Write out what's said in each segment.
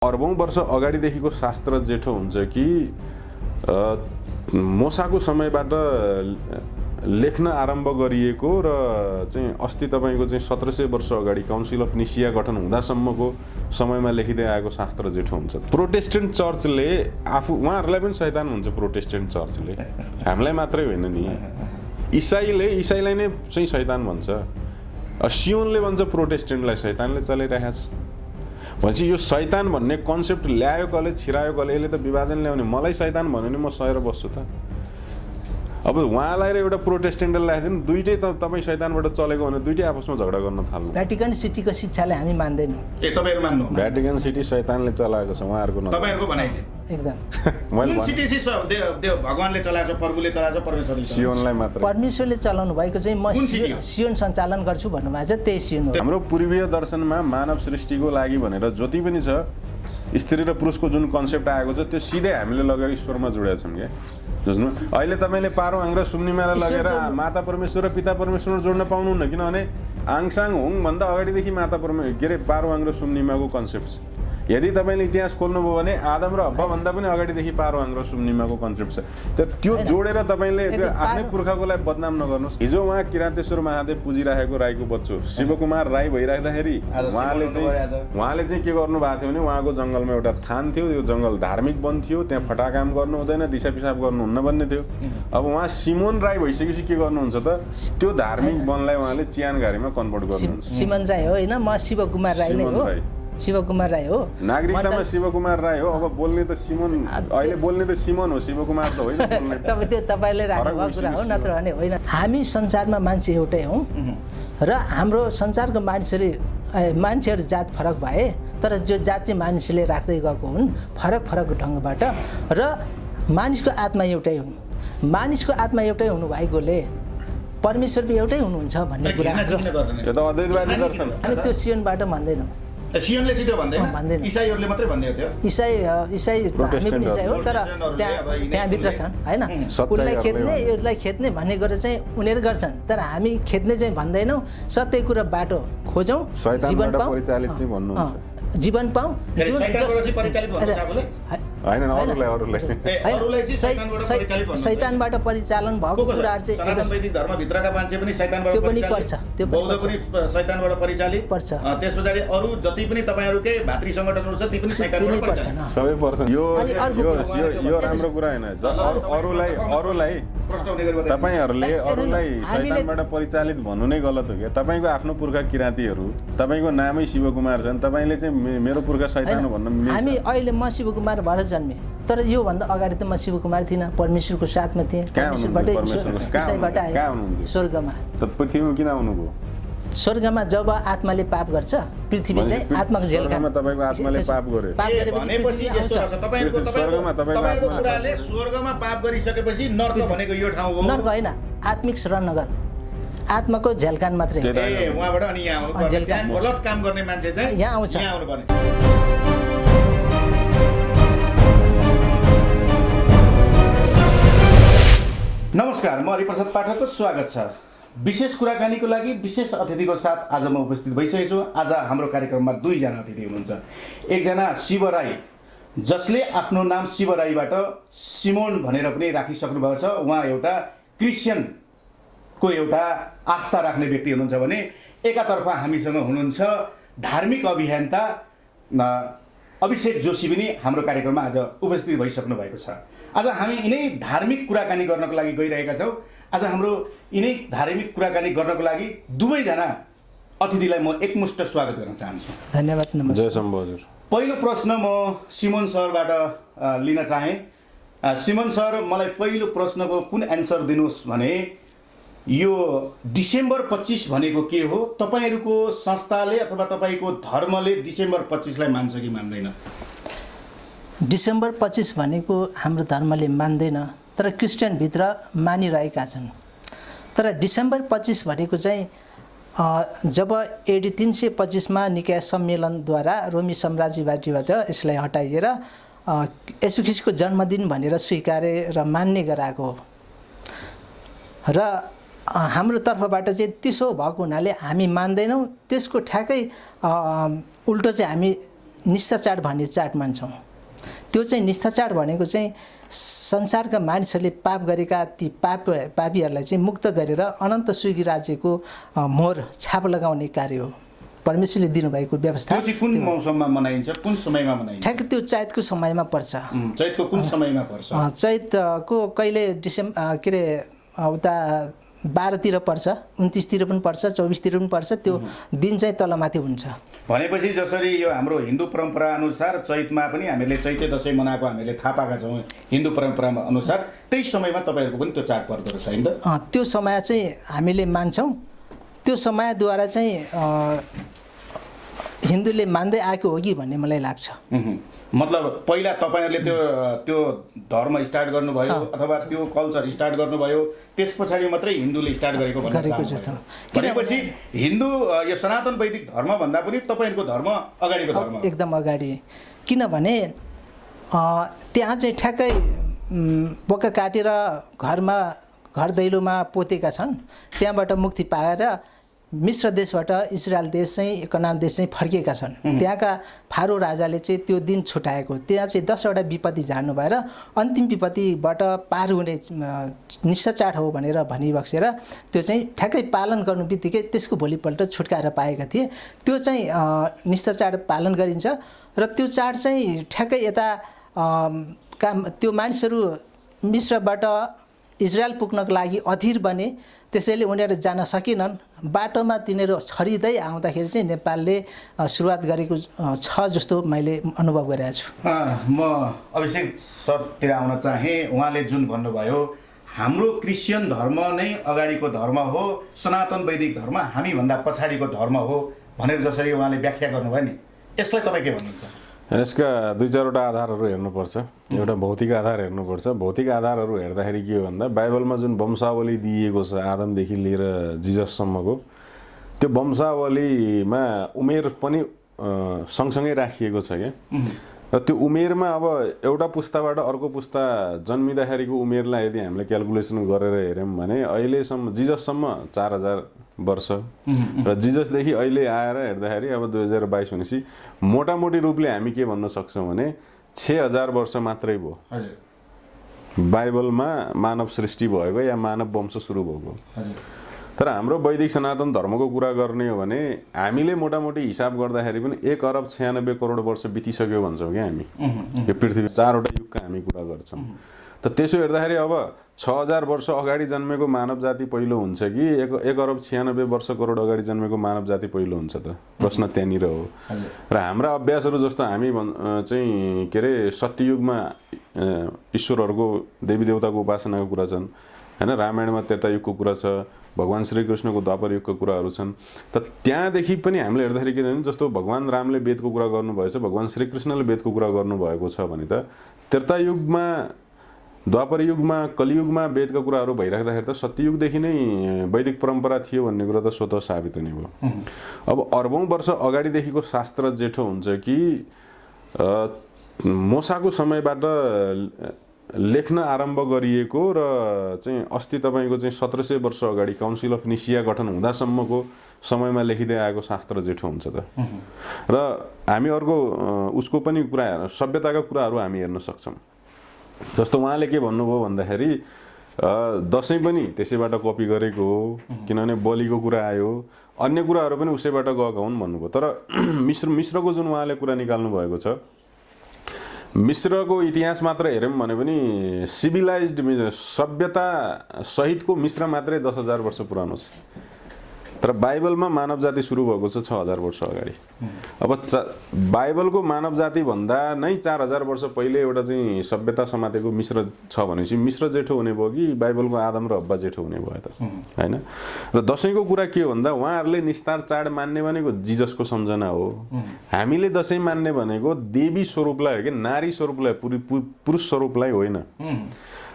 अर्बौं वर्ष अगाडिदेखिको शास्त्र जेठो हुन्छ कि मोसाको समयबाट लेख्न आरम्भ गरिएको र चाहिँ अस्ति तपाईँको चाहिँ 1700 वर्ष अगाडि काउन्सिल अफ निसिया गठन हुँदासम्मको समयमा लेखिँदै आएको शास्त्र जेठो हुन्छ। प्रोटेस्टेन्ट चर्चले आफू उहाँहरूलाई पनि शैतान हुन्छ। प्रोटेस्टेन्ट चर्चले हामीलाई मात्रै होइन नि, इसाईलाई नै चाहिँ शैतान भन्छ। सियोनले भन्छ प्रोटेस्टेन्टलाई शैतानले चलाइरहेको छ। भनेपछि यो शैतान भन्ने कन्सेप्ट ल्यायो कसले, छिरायो कसले, यसले त विभाजन ल्याउने। मलाई शैतान भन्यो भने म सहेर बस्छु त। अब उहाँलाई र एउटा प्रोटेस्टेन्टलाई ल्याइदिनु, दुइटै तपाईँ शैतानबाट चलेको भने दुइटै आपसमा झगडा गर्न थाल्नु। भ्याटिकन सिटीको शिक्षालाई हामी मान्दैनौँ। तपाईहरु मान्नु? भ्याटिकन सिटी शैतानले चलाएको छ, उहाँहरूको न तपाईहरुको भनाइले एकदम। कुन सिटी चाहिँ देव भगवानले चलाएको छ, प्रभुले चलाएको छ, परमेश्वरले? सियोनलाई मात्र। परमेश्वरले चलाउनु भएको चाहिँ म सियोन सञ्चालन गर्छु भन्नुभएको छ, त्यही सियोन हो। हाम्रो पूर्वीय दर्शनमा मानव सृष्टिको लागि भनेर जति पनि छ, स्त्री र पुरुषको जुन कन्सेप्ट आएको छ त्यो सिधै हामीले लगेर ईश्वरमा जोडेका छौँ क्या। बुझ्नु, अहिले तपाईँले पारोहाङ र सुम्निमालाई लगेर माता परमेश्वर र पिता परमेश्वर जोड्न पाउनुहुन्न, किनभने आङसाङ हुङ भन्दा अगाडिदेखि पारोहाङ र सुम्निमाको कन्सेप्ट छ। यदि तपाईँले इतिहास खोल्नुभयो भने आदम र हब्बा भन्दा पनि अगाडिदेखि पारोहाङ र सुम्निमाको कन्सेप्ट छ। त्यो जोडेर तपाईँले आफ्नै पुर्खाको लागि बदनाम नगर्नुहोस्। हिजो उहाँ किरातेश्वर महादेव पुजिराखेको राईको बच्चो शिवकुमार राई भइराख्दाखेरि उहाँले चाहिँ के गर्नु भएको थियो भने उहाँको जङ्गलमा एउटा थान थियो, यो जङ्गल धार्मिक वन थियो, त्यहाँ फटाकाम गर्नु हुँदैन, दिशा पिसाब गर्नुहुन्न भन्ने थियो। अब उहाँ सिमोन राई भइसकेपछि के गर्नुहुन्छ त, त्यो धार्मिक वनलाई उहाँले चियानघारीमा कन्भर्ट गर्नुहुन्छ। सिमन राई हो होइन, म शिवकुमार राई नै हो। शिवकुमार राई हो, नागरिकतामा शिवकुमार राई हो। अब बोल्ने त सिमन, अहिले बोल्ने त सिमन हो, शिवकुमार त होइन। त्यो तपाईँले राख्नुभएको कुरा हो, नत्र भने होइन। हामी संसारमा मान्छे एउटै हौँ र हाम्रो संसारको मान्छेहरू जात फरक भए तर जो जात चाहिँ मानिसले राख्दै गएको हुन् फरक फरक ढङ्गबाट, र मानिसको आत्मा एउटै हुन्। मानिसको आत्मा एउटै हुनु भएकोले परमेश्वर पनि एउटै हुनुहुन्छ भन्ने कुरा हामी त्यो सियोनबाट भन्दैनौँ। सियोनले छिटो भन्दैन, इसाईहरूले मात्रै भन्ने हो। त्यो इसाई हामी पनि इसाई हो, तर त्यहाँभित्र छन् होइन। उसलाई खेद्ने यसलाई खेद्ने भन्ने गरेर चाहिँ उनीहरू गर्छन्, तर हामी खेद्ने चाहिँ भन्दैनौँ। सत्य कुरा बाटो खोजौँ, जीवन पाऊँ, जीवन पाऊँ। शैतानबाट परिचालन भएको कुराहरू चाहिँ वैदिक धर्मभित्रका मान्छे पनि शैतानबाट त्यो पनि पर्छ, त्यो बौद्ध पनि शैतानबाट परिचालित पर्छ। त्यस पछाडि अरू जति पनि तपाईँहरूकै भातृ सङ्गठनहरू छ ती पनि शैतानबाट पर्छ, सबै पर्छ। यो राम्रो कुरा होइन। अरूलाई तपाईहरूले अरूलाई शैतानबाट परिचालित भन्नु नै गलत हो क्या। तपाईँको आफ्नो पुर्खा किराँतीहरू, तपाईँको नामै शिवकुमार छन्, तपाईँले चाहिँ मेरो पुर्खा शैतान हो भन्नु मिल्छ? हामी अहिले म शिवकुमार भएर जन्मेँ, तर योभन्दा अगाडि त म शिवकुमार थिइनँ, परमेश्वरको साथमा थिएँ। परमेश्वरबाटै ईसाईबाट आएँ स्वर्गमा। त पृथ्वीमा किन आउनुभयो? स्वर्गमा जब आत्माले पाप गर्छ, पृथ्वी चाहिँ आत्माको झेलखाना। तपाईँको आत्माले पाप गर्यो भनेपछि यस्तो छ, तपाईँको कुराले स्वर्गमा पाप गरिसकेपछि नर्क भनेको यो ठाउँ हो? नर्क होइन, आत्मिक शरणनगर, आत्माको झेलखान मात्रै। उहाँबाट अनि यहाँ आउनु, गलत काम गर्ने मान्छे चाहिँ यहाँ आउँछ। नमस्कार, म हरिप्रसाद पाठकको स्वागत छ। विशेष कुराकानीको लागि विशेष अतिथिको साथ आज म उपस्थित भइसकेको छु। आज हाम्रो कार्यक्रममा दुईजना अतिथि हुनुहुन्छ। एकजना शिव राई, जसले आफ्नो नाम शिव राईबाट सिमोन भनेर पनि राखिसक्नु भएको छ। उहाँ एउटा क्रिस्चियनको एउटा आस्था राख्ने व्यक्ति हुनुहुन्छ भने एकातर्फ हामीसँग हुनुहुन्छ धार्मिक अभियन्ता अभिषेक जोशी पनि हाम्रो कार्यक्रममा आज उपस्थित भइसक्नु भएको छ। आज हामी यिनै धार्मिक कुराकानी गर्नको लागि गइरहेका छौँ। आज हाम्रो यिनै धार्मिक कुराकानी गर्नको लागि दुवैजना अतिथिलाई म एकमुष्ट स्वागत गर्न चाहन्छु। धन्यवाद। जय शम्भु हजुर। पहिलो प्रश्न म सिमोन सरबाट लिन चाहेँ। सिमोन सर, मलाई पहिलो प्रश्नको कुन एन्सर दिनुहोस् भने यो डिसेम्बर 25 भनेको के हो? तपाईँहरूको संस्थाले अथवा तपाईँको धर्मले डिसेम्बर 25लाई मान्छ कि मान्दैन? डिसेम्बर 25 भनेको हाम्रो धर्मले मान्दैन, तर क्रिस्चियनभित्र मानिरहेका छन्। तर डिसेम्बर 25 भनेको चाहिँ जब AD 325मा निकाय सम्मेलनद्वारा रोमी साम्राज्यवादीबाट यसलाई हटाइएर येशू ख्रीष्टको जन्मदिन भनेर स्वीकारेर मान्ने गराएको हो। र हाम्रो तर्फबाट चाहिँ त्यसो भएको हुनाले हामी मान्दैनौँ। त्यसको ठ्याक्कै उल्टो चाहिँ हामी निष्ठा चाड भन्ने चाड मान्छौँ। त्यो चाहिँ निष्ठा चाड भनेको चाहिँ संसारका मानिसहरूले पाप गरेका ती पापीहरूलाई चाहिँ मुक्त गरेर अनन्त सुखी राज्यको मोहर छाप लगाउने कार्य हो। परमेश्वरले दिनुभएको व्यवस्था। त्यो चाहिँ कुन मौसममा मनाइन्छ, कुन समयमा मनाइन्छ? ठ्याक्कै त्यो चैतको समयमा पर्छ। चैतको कुन समयमा पर्छ? चैतको कहिले के अरे उता 12तिर पर्छ, 29तिर पनि पर्छ, 24तिर पनि पर्छ। त्यो दिन चाहिँ तलमाथि हुन्छ। भनेपछि जसरी यो हाम्रो हिन्दू परम्परा अनुसार चैतमा पनि हामीले चैते दसैँ मनाएको हामीले थाहा पाएका छौँ हिन्दू परम्परा अनुसार, त्यही समयमा तपाईँहरूको पनि त्यो चाड पर्दो रहेछ हैन त? त्यो समय चाहिँ हामीले मान्छौँ। त्यो समयद्वारा चाहिँ हिन्दूले मान्दै आएको हो कि भन्ने मलाई लाग्छ। मतलब पहिला तपाईँहरूले त्यो धर्म स्टार्ट गर्नुभयो अथवा त्यो कल्चर स्टार्ट गर्नुभयो, त्यस पछाडि मात्रै हिन्दूले स्टार्ट गरेको भनेपछि हिन्दू यो सनातन वैदिक धर्म भन्दा पनि तपाईँहरूको धर्म अगाडिको धर्म एकदम अगाडि। किनभने त्यहाँ चाहिँ ठ्याक्कै बोका काटेर घर दैलोमा पोतेका छन्। त्यहाँबाट मुक्ति पाएर मिश्र देशबाट इजरायल देश चाहिँ कनान देश चाहिँ फर्किएका छन्। त्यहाँका फारो राजाले चाहिँ त्यो दिन छुटाएको। त्यहाँ चाहिँ 10वटा विपत्ति झार्नु भएर अन्तिम विपत्तिबाट पार हुने निष्ठा चाड हो भनेर भनिबक्सेर त्यो चाहिँ ठ्याक्कै पालन गर्नु बित्तिकै त्यसको भोलिपल्ट छुटकाएर पाएका थिए। त्यो चाहिँ निष्ठा चाड पालन गरिन्छ र त्यो चाड चाहिँ ठ्याक्कै यता त्यो मानिसहरू मिश्रबाट इजरायल पुग्नको लागि अधीर बने, त्यसैले उनीहरू जान सकेनन्। बाटोमा तिनीहरू छरिँदै आउँदाखेरि चाहिँ नेपालले सुरुवात गरेको छ जस्तो मैले अनुभव गरेको छु। म अभिषेक सरतिर आउन चाहेँ। उहाँले जुन भन्नुभयो हाम्रो क्रिस्चियन धर्म नै अगाडिको धर्म हो, सनातन वैदिक धर्म हामीभन्दा पछाडिको धर्म हो भनेर जसरी उहाँले व्याख्या गर्नुभयो नि, यसलाई तपाईँ के भन्नुहुन्छ? यसका 2-4वटा आधारहरू हेर्नुपर्छ। एउटा भौतिक आधार हेर्नुपर्छ। भौतिक आधारहरू हेर्दाखेरि के हो भन्दा बाइबलमा जुन वंशावली दिएको छ आदमदेखि लिएर जिजससम्मको, त्यो वंशावलीमा उमेर पनि सँगसँगै राखिएको छ क्या। र त्यो उमेरमा अब एउटा पुस्ताबाट अर्को पुस्ता जन्मिँदाखेरिको उमेरलाई यदि हामीले क्यालकुलेसन गरेर हेऱ्यौँ भने अहिलेसम्म जिजससम्म 4000 वर्ष र जिजसदेखि अहिले आएर हेर्दाखेरि अब 2022 भनेपछि मोटामोटी रूपले हामी के भन्न सक्छौँ भने 6000 वर्ष मात्रै भयो बाइबलमा मानव सृष्टि भएको या मानव वंश सुरु भएको। तर हाम्रो वैदिक सनातन धर्मको कुरा गर्ने हो भने हामीले मोटामोटी हिसाब गर्दाखेरि पनि 1 अरब 96 करोड वर्ष बितिसक्यो भन्छौँ क्या हामी। यो पृथ्वी 4वटा युगका हामी कुरा गर्छौँ। त त्यसो हेर्दाखेरि अब 6000 वर्ष अगाडि जन्मेको मानव जाति पहिलो हुन्छ कि 1 अरब 96 वर्ष करोड अगाडि जन्मेको मानव जाति पहिलो हुन्छ त? प्रश्न त्यहाँनिर हो। र हाम्रा अभ्यासहरू जस्तो हामी चाहिँ के अरे सत्ययुगमा ईश्वरहरूको देवी देवताको उपासनाको कुरा छन् हैन। रामायणमा त्रेतायुगको कुरा छ, भगवान श्रीकृष्णको द्वापर युगको कुराहरू छन्। त त्यहाँदेखि पनि हामीले हेर्दाखेरि के भने जस्तो भगवान रामले वेदको कुरा गर्नुभएछ, भगवान श्रीकृष्णले वेदको कुरा गर्नुभएको छ भने त त्रेतायुगमा द्वापर युगमा कलियुगमा वेदका कुराहरू भइराख्दाखेरि त सत्ययुगदेखि नै वैदिक परम्परा थियो भन्ने कुरा त स्वतः साबित हुने भयो। अब अर्बौं वर्ष अगाडिदेखिको शास्त्र जेठो हुन्छ कि मोसाको समयबाट लेख्न आरम्भ गरिएको र चाहिँ अस्ति तपाईँको चाहिँ 1700 वर्ष अगाडि काउन्सिल अफ निसिया गठन हुँदासम्मको समयमा लेखिँदै आएको शास्त्र जेठो हुन्छ त। र हामी अर्को उसको पनि कुरा सभ्यताका कुराहरू हामी हेर्न सक्छौँ। जस्तो उहाँले के भन्नुभयो भन्दाखेरि दसैँ पनि त्यसैबाट कपी गरेको हो किनभने बलिको कुरा आयो, अन्य कुराहरू पनि उसैबाट गएका हुन् भन्नुभयो। तर मिश्रको जुन उहाँले कुरा निकाल्नु भएको छ, मिश्रको इतिहास मात्र हेऱ्यौँ भने पनि सिभिलाइज्ड सभ्यता सहितको मिश्र मात्रै 10,000 वर्ष पुरानो छ। तर बाइबलमा मानव जाति सुरु भएको छ 6000 वर्ष अगाडि। अब बाइबलको मानव जाति भन्दा नै 4000 वर्ष पहिले एउटा चाहिँ सभ्यता समातेको मिश्र छ भनेपछि मिश्र जेठो हुने भयो कि बाइबलको आदम र हव्वा जेठो हुने भयो त हैन। र दशैंको कुरा के हो भन्दा उहाँहरूले निस्तार चाड मान्ने भनेको जिजसको सम्झना हो। हामीले दशैं मान्ने भनेको देवी स्वरूपलाई हो कि नारी स्वरूपलाई, पुरुष स्वरूपलाई होइन।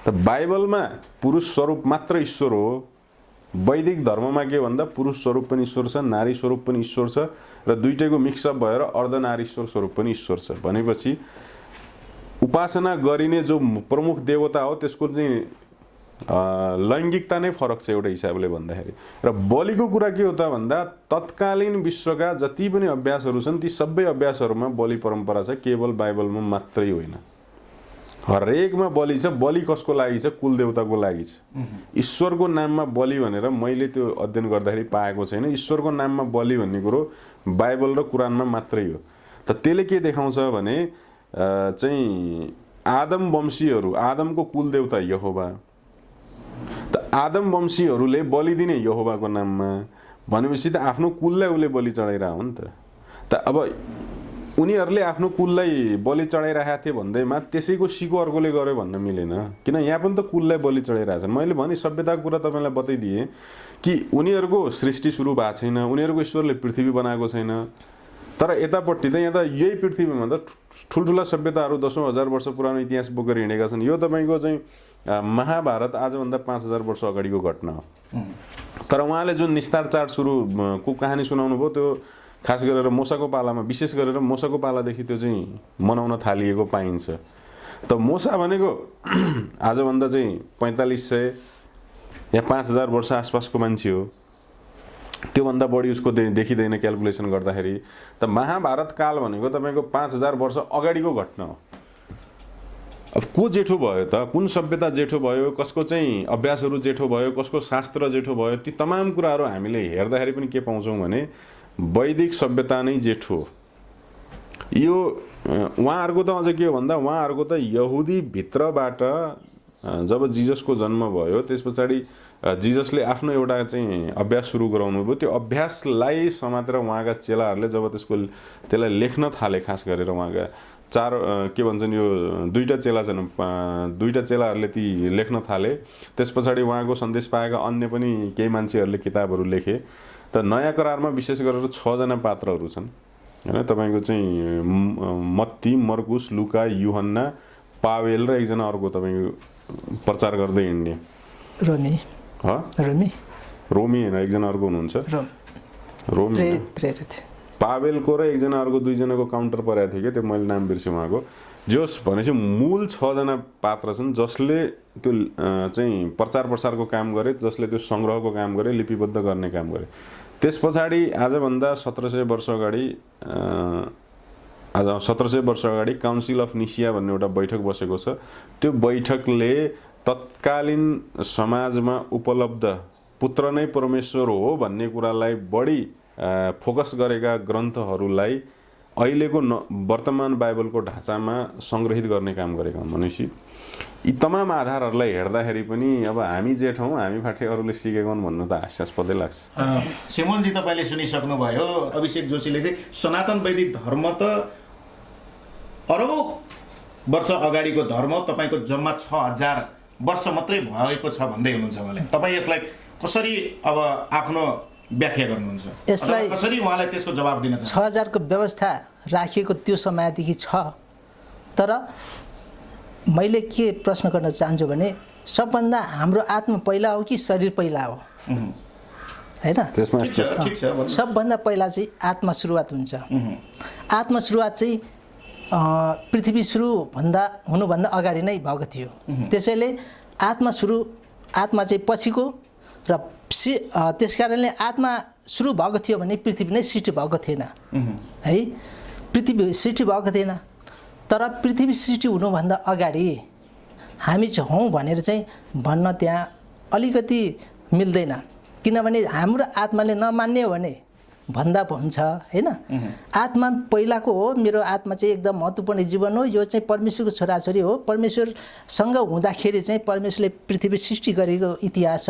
त बाइबलमा पुरुष स्वरूप मात्र ईश्वर हो। वैदिक धर्ममा के भन्दा पुरुष स्वरूप पनि ईश्वर छ, नारी स्वरूप पनि ईश्वर छ र दुईटैको मिक्सअप भएर अर्धनारीश्वर स्वरूप पनि ईश्वर छ। भनेपछि उपासना गरिने जो प्रमुख देवता हो त्यसको चाहिँ लैङ्गिकता नै फरक छ एउटा हिसाबले भन्दाखेरि। र बलिको कुरा के हो त भन्दा तत्कालीन विश्वका जति पनि अभ्यासहरू छन् ती सबै अभ्यासहरूमा बलि परम्परा छ, केवल बाइबलमा मात्रै होइन। हरेकमा बलि छ। बलि कसको लागि छ? कुलदेवताको लागि छ। ईश्वरको नाममा बलि भनेर मैले त्यो अध्ययन गर्दाखेरि पाएको छैन। ईश्वरको नाममा बलि भन्ने कुरो बाइबल र कुरानमा मात्रै हो। त त्यसले के देखाउँछ भने चाहिँ आदम वंशीहरू, आदमको कुलदेवता यहोवा, त आदम वंशीहरूले बलि दिने यहोवाको नाममा भनेपछि त आफ्नो कुललाई उसले बलि चढाइरह हो नि त। त अब उनीहरूले आफ्नो कुललाई बलि चढाइरहेको थिए भन्दैमा त्यसैको सिको अर्कोले गर्यो भन्न मिलेन, किन यहाँ पनि त कुललाई बलि चढाइरहेछन्। मैले भने सभ्यताको कुरा तपाईँलाई बताइदिएँ कि उनीहरूको सृष्टि सुरु भएको छैन, उनीहरूको ईश्वरले पृथ्वी बनाएको छैन। तर यतापट्टि त यहाँ त यही पृथ्वीमा त ठुल्ठुला सभ्यताहरू दशौँ हजार वर्ष पुरानो इतिहास बोकेर हिँडेका छन्। यो तपाईँको चाहिँ महाभारत आजभन्दा 5000 वर्ष अगाडिको घटना हो। तर उहाँले जुन निस्तार चाड सुरुको कहानी सुनाउनु भयो त्यो खास गरेर मोसाको पालामा, विशेष गरेर मोसाको पालादेखि त्यो चाहिँ मनाउन थालिएको पाइन्छ। त मोसा भनेको आजभन्दा चाहिँ 4500 या 5000 वर्ष आसपासको मान्छे हो। त्योभन्दा बढी उसको देखिँदैन क्यालकुलेसन गर्दाखेरि। त महाभारत काल भनेको तपाईँको 5000 वर्ष अगाडिको घटना हो। अब को जेठो भयो त? कुन सभ्यता जेठो भयो? कसको चाहिँ अभ्यासहरू जेठो भयो? कसको शास्त्र जेठो भयो? ती तमाम कुराहरू हामीले हेर्दाखेरि पनि के पाउँछौँ भने वैदिक सभ्यता नै जेठो। यो उहाँहरूको त अझ के हो भन्दा उहाँहरूको त यहुदी भित्रबाट जब जिजसको जन्म भयो त्यस पछाडि जिजसले आफ्नो एउटा चाहिँ अभ्यास सुरु गराउनु भयो। त्यो अभ्यासलाई समातेर उहाँका चेलाहरूले जब त्यसलाई लेख्न थाले, खास गरेर उहाँका के भन्छन् यो दुईटा चेला छन्, दुईटा चेलाहरूले ती लेख्न थाले। त्यस पछाडि उहाँको सन्देश पाएका अन्य पनि केही मान्छेहरूले किताबहरू लेखे। त नयाँ करारमा विशेष गरेर 6 जना पात्रहरू छन् हैन। तपाईँको चाहिँ मत्ती, मर्कुस, लुका, युहन्ना, पावेल र एकजना अर्को तपाईँको प्रचार गर्दै हिँड्ने रोमी होइन, एकजना अर्को हुनुहुन्छ रोमी पावेलको र एकजना अर्को दुईजनाको काउन्टर परेको थियो क्या, त्यो मैले नाम बिर्सेँ उहाँको। जोस भनेपछि मूल 6 जना पात्र छन् जसले त्यो चाहिँ प्रचार प्रसारको काम गरे, जसले त्यो सङ्ग्रहको काम गरे, लिपिबद्ध गर्ने काम गरे। त्यस पछाडि आजभन्दा 1700 वर्ष अगाडि काउन्सिल अफ निसिया भन्ने एउटा बैठक बसेको छ। त्यो बैठकले तत्कालीन समाजमा उपलब्ध पुत्र नै परमेश्वर हो भन्ने कुरालाई बढी फोकस गरेका ग्रन्थहरूलाई अहिलेको वर्तमान बाइबलको ढाँचामा सङ्ग्रहित गर्ने काम गरेका हुन्। भनेपछि यी तमाम आधारहरूलाई हेर्दाखेरि पनि अब हामी जेठौँ, हामी फाटे अरूले सिकेको हुन् भन्नु त हास्यास्पदै लाग्छ। सिमोनजी तपाईँले सुनिसक्नुभयो, अभिषेक जोशीले चाहिँ सनातन वैदिक धर्म त अरबौँ वर्ष अगाडिको धर्म, तपाईँको जम्मा 6000 वर्ष मात्रै भएको छ भन्दै हुनुहुन्छ उहाँले। तपाईँ यसलाई कसरी अब आफ्नो व्याख्या गर्नुहुन्छ? यसलाई कसरी उहाँलाई त्यसको जवाब दिन चाहनुहुन्छ? 6000 को व्यवस्था राखिएको त्यो समयदेखि छ। तर मैले के प्रश्न गर्न चाहन्छु भने सबभन्दा हाम्रो आत्मा पहिला हो कि शरीर पहिला हो? हैन, सबभन्दा पहिला चाहिँ आत्मा सुरुवात हुन्छ। आत्मा सुरुवात चाहिँ पृथ्वी हुनुभन्दा अगाडि नै भएको थियो। त्यसैले आत्मा चाहिँ पछिको र त्यसकारणले आत्मा सुरु भएको थियो भने पृथ्वी नै सृष्टि भएको थिएन है, पृथ्वी सृष्टि भएको थिएन। तर पृथ्वी सृष्टि हुनुभन्दा अगाडि हामी हौँ भनेर चाहिँ भन्न त्यहाँ अलिकति मिल्दैन, किनभने हाम्रो आत्माले नमान्ने हो भने भन्दा हुन्छ हैन। आत्मा पहिलाको हो, मेरो आत्मा चाहिँ एकदम महत्त्वपूर्ण जीवन हो, यो चाहिँ परमेश्वरको छोराछोरी हो। परमेश्वरसँग हुँदाखेरि चाहिँ परमेश्वरले पृथ्वी सृष्टि गरेको इतिहास छ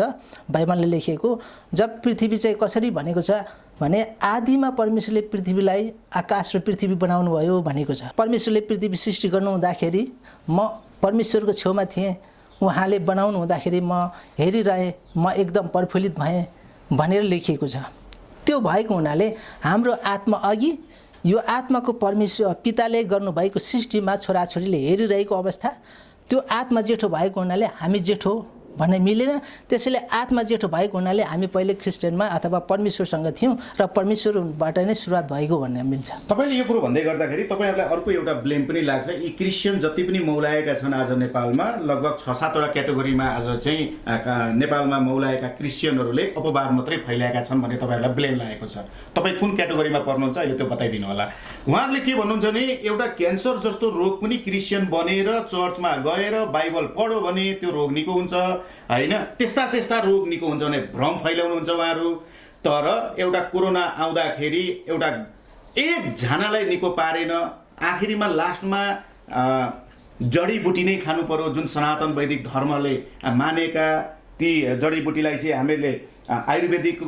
बाइबलले लेखेको। जब पृथ्वी चाहिँ कसरी भनेको छ भने आदिमा परमेश्वरले पृथ्वीलाई आकाश र पृथ्वी बनाउनु भयो भनेको छ। परमेश्वरले पृथ्वी सृष्टि गर्नु हुँदाखेरि म परमेश्वरको छेउमा थिएँ, उहाँले बनाउनु हुँदाखेरि म हेरिरहेँ, म एकदम प्रफुल्लित भएँ भनेर लेखिएको छ। त्यो भएको हुनाले हाम्रो आत्मा अघि यो आत्माको परमेश्वर पिताले गर्नुभएको सृष्टिमा छोराछोरीले हेरिरहेको अवस्था, त्यो आत्मा जेठो भएको हुनाले हामी जेठो भन्ने मिलेन। त्यसैले आत्मा जेठो भएको हुनाले हामी पहिले क्रिस्चियनमा अथवा परमेश्वरसँग थियौँ र परमेश्वरबाट नै सुरुवात भएको भन्ने मिल्छ। तपाईँले यो कुरो भन्दै गर्दाखेरि तपाईँहरूलाई अर्को एउटा ब्लेम पनि लाग्छ, यी क्रिस्चियन जति पनि मौलाएका छन् आज नेपालमा लगभग 6-7वटा क्याटेगोरीमा आज चाहिँ नेपालमा मौलाएका क्रिस्चियनहरूले अपवाद मात्रै फैलाएका छन् भन्ने तपाईँहरूलाई ब्लेम लागेको छ। तपाईँ कुन क्याटेगोरीमा पर्नुहुन्छ अहिले त्यो बताइदिनु होला। उहाँहरूले के भन्नुहुन्छ भने एउटा क्यान्सर जस्तो रोग पनि क्रिस्चियन बनेर चर्चमा गएर बाइबल पढ्यो भने त्यो रोग निको हुन्छ होइन, त्यस्ता रोग निको हुन्छ भने भ्रम फैलाउनुहुन्छ उहाँहरू। तर एउटा कोरोना आउँदाखेरि एउटा एकजनालाई निको पारेन, आखिरीमा लास्टमा जडीबुटी नै खानु पर्यो, जुन सनातन वैदिक धर्मले मानेका ती जडीबुटीलाई चाहिँ हामीले आयुर्वेदिक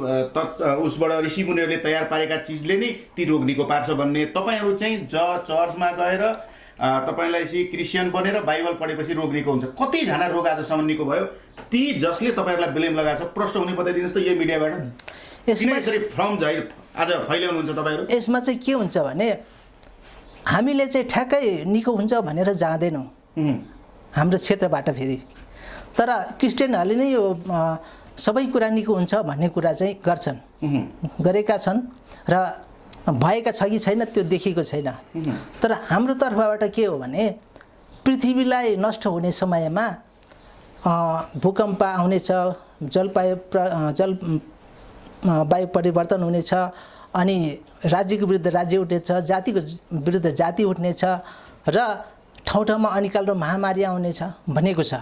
उसबाट ऋषिमुनिहरूले तयार पारेका चिजले नै ती रोग निको पार्छ भन्ने। तपाईँहरू चाहिँ चर्चमा गएर तपाईँलाई चाहिँ क्रिस्चियन बनेर बाइबल पढेपछि रोग निको हुन्छ। कतिजना रोग आजसम्म निको भयो? ती जसले तपाईँहरूलाई ब्लेम लगाएको छ प्रश्न हुने बताइदिनुहोस् त यही मिडियाबाट। यसरी फ्रम आज फैलाउनुहुन्छ तपाईँहरू। यसमा चाहिँ के हुन्छ भने हामीले चाहिँ ठ्याक्कै निको हुन्छ भनेर जाँदैनौँ हाम्रो क्षेत्रबाट फेरि। तर क्रिस्चियनहरूले नै यो सबै कुरा निको हुन्छ भन्ने कुरा चाहिँ गर्छन्, गरेका छन् र भएका छ कि छैन त्यो देखिएको छैन। तर हाम्रो तर्फबाट के हो भने पृथ्वीलाई नष्ट हुने समयमा भूकम्प आउनेछ, वायु परिवर्तन हुनेछ, अनि राज्यको विरुद्ध राज्य उठ्नेछ, जातिको विरुद्ध जाति उठ्नेछ र ठाउँ ठाउँमा अनिकाल र महामारी आउनेछ भनेको छ।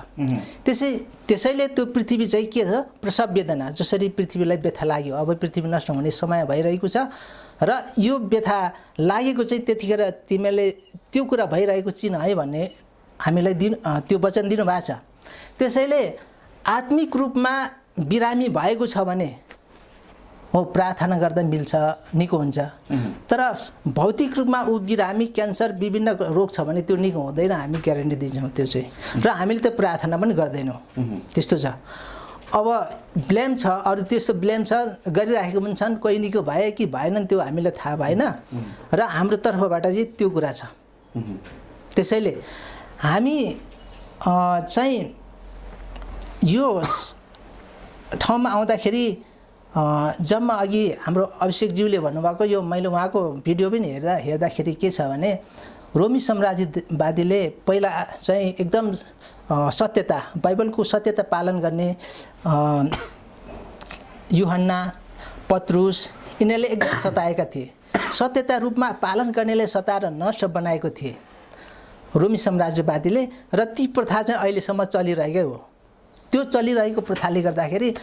त्यसैले त्यो पृथ्वी चाहिँ के छ, प्रसव वेदना जसरी पृथ्वीलाई व्यथा लाग्यो, अब पृथ्वी नष्ट हुने समय भइरहेको छ र यो व्यथा लागेको चाहिँ त्यतिखेर तिमीले त्यो कुरा भइरहेको चिन्ह है भन्ने हामीलाई त्यो वचन दिनुभएको छ। त्यसैले आत्मिक रूपमा बिरामी भएको छ भने हो प्रार्थना गर्दा मिल्छ, निको हुन्छ। तर भौतिक रूपमा ऊ बिरामी क्यान्सर विभिन्न रोग छ भने त्यो निको हुँदैन, हामी ग्यारेन्टी दिन्छौँ त्यो चाहिँ। र हामीले त प्रार्थना पनि गर्दैनौँ, त्यस्तो छ। अब ब्लेम छ, अरू त्यस्तो ब्लेम छ, गरिराखेको पनि छन्, कोही निको भए कि भएनन् त्यो हामीलाई थाहा भएन र हाम्रो तर्फबाट चाहिँ त्यो कुरा छ। त्यसैले हामी चाहिँ यो ठाउँमा आउँदाखेरि जम्मा अघि हाम्रो अभिषेकज्यूले भन्नुभएको यो मैले उहाँको भिडियो पनि हेर्दाखेरि के छ भने रोमी साम्राज्यवादीले पहिला चाहिँ एकदम सत्यता, बाइबलको सत्यता पालन गर्ने यूहन्ना, पत्रुस यिनीहरूले एकदम सताएका थिए। सत्यता रूपमा पालन गर्नेले सताएर नष्ट बनाएको थिए रोमी साम्राज्यवादीले, र ती प्रथा चाहिँ अहिलेसम्म चलिरहेकै हो। त्यो चलिरहेको प्रथाले गर्दाखेरि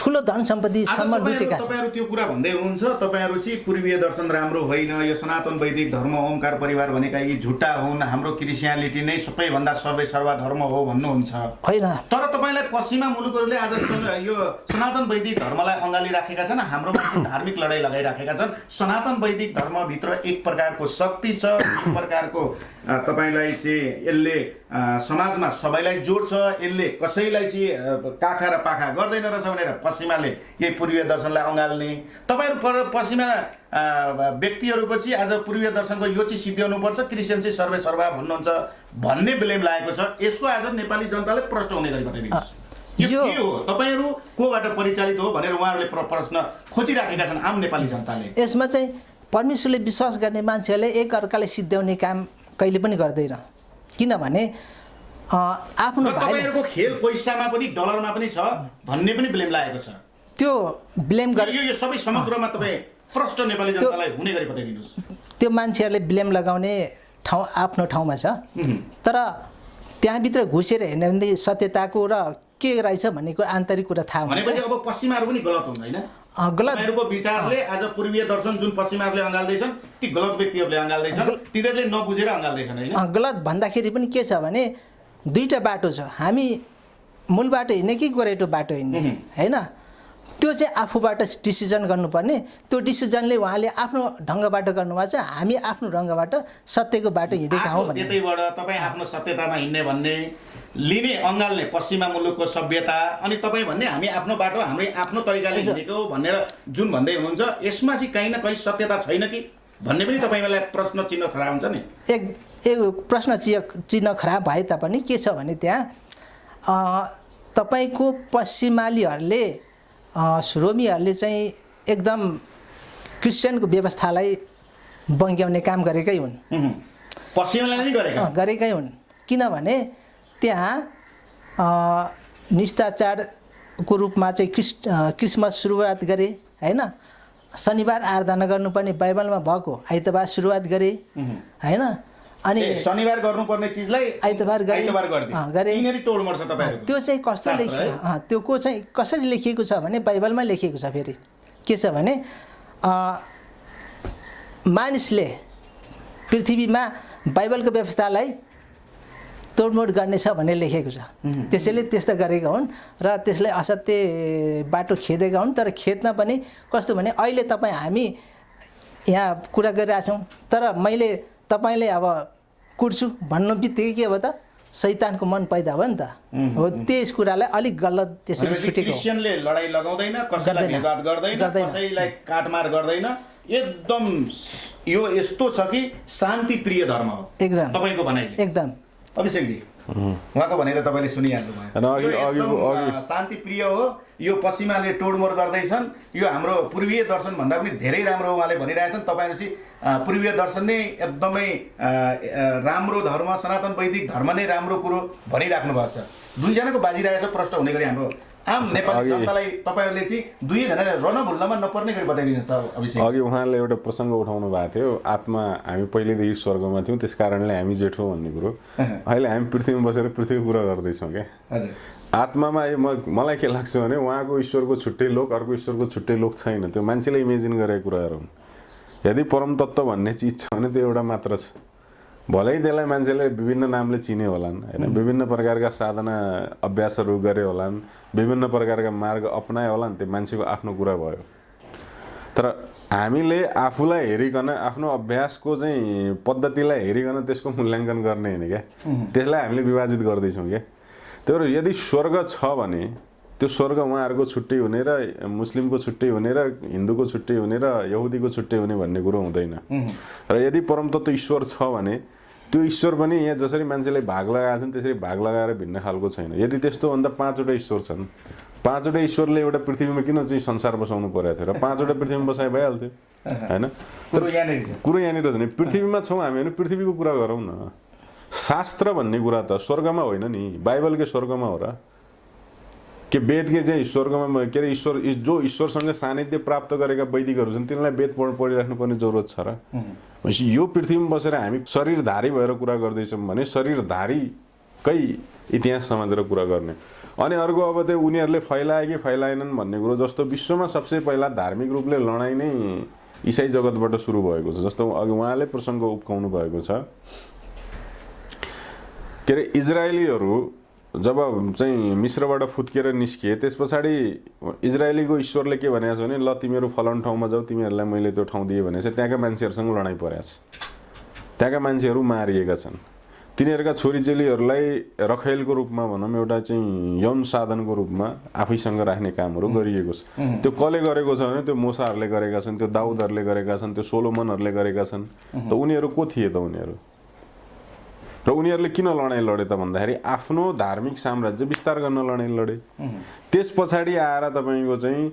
ठुलो धन सम्पत्तिसम्म लुटेका छन्। तपाईँहरू त्यो कुरा भन्दै हुनुहुन्छ, तपाईँहरू चाहिँ पूर्वीय दर्शन राम्रो होइन, यो सनातन वैदिक धर्म ओमकार परिवार भनेका यी झुट्टा हुन्, हाम्रो क्रिस्चियनिटी नै सबैभन्दा सर्वै धर्म हो भन्नुहुन्छ। होइन, तर तपाईँलाई पश्चिमा मुलुकहरूले आज यो सनातन वैदिक धर्मलाई अँगालिराखेका छन्, हाम्रो धार्मिक लडाइँ लगाइराखेका छन्। सनातन वैदिक धर्मभित्र एक प्रकारको शक्ति छ, एक प्रकारको तपाईँलाई चाहिँ यसले समाजमा सबैलाई जोड्छ, यसले कसैलाई चाहिँ काखा र पाखा गर्दैन रहेछ भनेर पश्चिमाले यही पूर्वीय दर्शनलाई अँगाल्ने। तपाईँहरू पश्चिमा व्यक्तिहरूको चाहिँ आज पूर्वीय दर्शनको यो चाहिँ सिद्ध्याउनुपर्छ, क्रिस्चियन चाहिँ सर्वै भन्नुहुन्छ भन्ने ब्लेम लागेको छ। यसको आज नेपाली जनताले प्रश्न हुने गरी बताइदिनुहोस्, यो के हो, तपाईँहरू कोबाट परिचालित हो भनेर उहाँहरूले प्रश्न खोजिराखेका छन् आम नेपाली जनताले। यसमा चाहिँ परमेश्वरले विश्वास गर्ने मान्छेहरूले एक अर्कालाई सिद्ध्याउने काम कहिले पनि गर्दैन, किनभने आफ्नो तपाईँहरूको खेल पैसामा पनि डलरमा पनि छ भन्ने पनि ब्लेम लागेको छ। त्यो ब्लेम यो सबै समग्रमा तपाईँ प्रश्न नेपाली जनतालाई हुने गरी बताइदिनुहोस्। त्यो मान्छेहरूले ब्लेम लगाउने ठाउँ आफ्नो ठाउँमा छ, तर त्यहाँभित्र घुसेर हेर्ने भने सत्यताको र के रहेछ भन्ने कुरा आन्तरिक कुरा थाहा हुन्छ। भनेपछि अब पश्चिमाहरू पनि गलत हुँदैन, गलतहरूको विचारले आज पूर्वीय दर्शन जुन पश्चिमाहरूले अँगाल्दैछन् ती गलत व्यक्तिहरूले अँगाल्दैछन्, तिनीहरूले नबुझेर अँगाल्दैछन् होइन। गलत भन्दाखेरि पनि के छ भने दुईवटा बाटो छ, हामी मूल बाटो हिँड्ने कि गोरेटो बाटो हिँड्ने होइन। त्यो चाहिँ आफूबाट डिसिजन गर्नुपर्ने, त्यो डिसिजनले उहाँले आफ्नो ढङ्गबाट गर्नुभएको छ, हामी आफ्नो ढङ्गबाट सत्यको बाटो हिँडेका हौँ भन्ने। त्यतैबाट तपाईँ आफ्नो सत्यतामा हिँड्ने भन्ने, लिने अँगाल्ने पश्चिमा मुलुकको सभ्यता, अनि तपाईँ भन्ने हामी आफ्नो बाटो हाम्रै आफ्नो तरिकाले हिँडेको भनेर जुन भन्दै हुनुहुन्छ, यसमा चाहिँ कहीँ न कहीँ सत्यता छैन कि भन्ने पनि तपाईँलाई प्रश्न चिन्ह खडा हुन्छ नि। एक प्रश्न चिन्ह खडा भए तापनि के छ भने त्यहाँ तपाईँको पश्चिमालीहरूले रोमीहरूले चाहिँ एकदम क्रिस्चियनको व्यवस्थालाई बङ्ग्याउने काम गरेकै हुन्। पश्चिमले नै गरेकै हुन्, किनभने त्यहाँ निष्ठाचारको रूपमा चाहिँ क्रिसमस सुरुवात गरे होइन, शनिबार आराधना गर्नुपर्ने बाइबलमा भएको आइतबार सुरुवात गरे होइन, अनि शनिबार गर्नुपर्ने चिजलाई आइतबार गरे। त्यो चाहिँ कस्तो लेखियो, त्यो को चाहिँ कसरी लेखिएको छ भने बाइबलमा लेखिएको छ। फेरि के छ भने मानिसले पृथ्वीमा बाइबलको व्यवस्थालाई तोडमोड गर्नेछ भन्ने लेखेको छ, त्यसैले त्यस्तो गरेका हुन् र त्यसलाई असत्य बाटो खेदेका हुन्। तर खेद्न पनि कस्तो भने अहिले हामी यहाँ कुरा गरिरहेछौँ, तर मैले तपाईँले अब कुट्छु भन्नु बित्तिकै के हो त, शैतानको मन पैदा भयो नि त। हो त्यस कुरालाई अलिक गलत त्यसरी छुटेको। क्रिस्चियनले लडाई लगाउँदैन, कसैलाई विवाद गर्दैन, कसैलाई काटमार गर्दैन, एकदम यो यस्तो छ कि शान्ति प्रिय धर्म हो एकदम तपाईको भनाइले। एकदम अभिषेकजी उहाँको भनाइ त तपाईँले सुनिहाल्नु भयो, शान्ति प्रिय हो, यो पश्चिमाले तोडमोड गर्दैछन्, यो हाम्रो पूर्वीय दर्शन भन्दा पनि धेरै राम्रो हो उहाँले भनिरहेछन्। तपाईँहरूसी पूर्वीय दर्शन नै एकदमै राम्रो धर्म, सनातन वैदिक धर्म नै राम्रो कुरो भनिराख्नु भएको छ। दुईजनाको बाजिरहेको छ प्रश्न हुने गरी हाम्रो आम नेपाली जनतालाई तपाईँहरूले चाहिँ दुईजनाले रन भुल्नमा नपर्ने गरी बताइदिनुहोस् त अभिषेक। अघि उहाँले एउटा प्रसङ्ग उठाउनु भएको थियो, आत्मा हामी पहिलेदेखि स्वर्गमा थियौँ त्यस कारणले हामी जेठो भन्ने कुरो। अहिले हामी पृथ्वीमा बसेर पृथ्वीको कुरा गर्दैछौँ क्या। हजुर, आत्मामा मलाई के लाग्छ भने उहाँको ईश्वरको छुट्टै लोक, अर्को ईश्वरको छुट्टै लोक छैन, त्यो मान्छेले इमेजिन गरेको कुराहरू हुन्। यदि परम तत्त्व भन्ने चिज छ भने त्यो एउटा मात्र छ। भलै त्यसलाई मान्छेले विभिन्न नामले चिने होलान् होइन, विभिन्न प्रकारका साधना अभ्यासहरू गरे होलान्, विभिन्न प्रकारका मार्ग अपनाए होलान्, त्यो मान्छेको आफ्नो कुरा भयो। तर हामीले आफूलाई हेरिकन आफ्नो अभ्यासको चाहिँ पद्धतिलाई हेरिकन त्यसको मूल्याङ्कन गर्ने होइन क्या, त्यसलाई हामीले विभाजित गर्दैछौँ क्या। त्यही भएर यदि स्वर्ग छ भने त्यो स्वर्ग उहाँहरूको छुट्टै हुने र मुस्लिमको छुट्टै हुने र हिन्दूको छुट्टै हुने र यहुदीको छुट्टै हुने भन्ने कुरो हुँदैन। र यदि परमतत्त्व ईश्वर छ भने त्यो ईश्वर पनि यहाँ जसरी मान्छेले भाग लगाएका छन् त्यसरी भाग लगाएर भिन्न खालको छैन। यदि त्यस्तो भन्दा 5वटा ईश्वर छन्, 5वटा ईश्वरले एउटा पृथ्वीमा किन चाहिँ संसार बसाउनु परेको थियो र 5वटा पृथ्वीमा बसाइ भइहाल्थ्यो होइन। कुरो यहाँनिर छ नि, पृथ्वीमा छौँ हामी होइन, पृथ्वीको कुरा गरौँ न। शास्त्र भन्ने कुरा त स्वर्गमा होइन नि, बाइबलकै स्वर्गमा हो र के वेदकै चाहिँ स्वर्गमा के अरे ईश्वर जो ईश्वरसँग सान्निध्य प्राप्त गरेका वैदिकहरू छन् तिनलाई वेद पढिराख्नु पर्ने जरुरत छ र। भनेपछि यो पृथ्वीमा बसेर हामी शरीरधारी भएर कुरा गर्दैछौँ भने शरीरधारीकै इतिहास समातेर कुरा गर्ने। अनि अर्को अब त्यो उनीहरूले फैलाए कि फैलाएनन् भन्ने कुरो, जस्तो विश्वमा सबसे पहिला धार्मिक रूपले लडाइँ नै इसाई जगतबाट सुरु भएको छ। जस्तो अघि उहाँले प्रसङ्ग उब्काउनु भएको छ, के अरे इजरायलीहरू जब चाहिँ मिश्रबाट फुत्केर निस्किए त्यस पछाडि इजरायलीको ईश्वरले के भनेको छ भने ल तिमीहरू फलाउन ठाउँमा जाऊ, तिमीहरूलाई मैले त्यो ठाउँ दिएँ भनेको छ। त्यहाँका मान्छेहरूसँग लडाइँ परेको छ, त्यहाँका मान्छेहरू मारिएका छन्, तिनीहरूका छोरीचेलीहरूलाई रखेलको रूपमा भनौँ एउटा चाहिँ यौन साधनको रूपमा आफैसँग राख्ने कामहरू गरिएको छ। त्यो कसले गरेको छ भने त्यो मोसाहरूले गरेका छन्, त्यो दाउदहरूले गरेका छन्, त्यो सोलोमनहरूले गरेका छन्। त उनीहरू को थिए त उनीहरू? र उनीहरूले किन लडाइँ लडे त भन्दाखेरि आफ्नो धार्मिक साम्राज्य विस्तार गर्न लडाइँ लडे। त्यस पछाडि आएर तपाईँको चाहिँ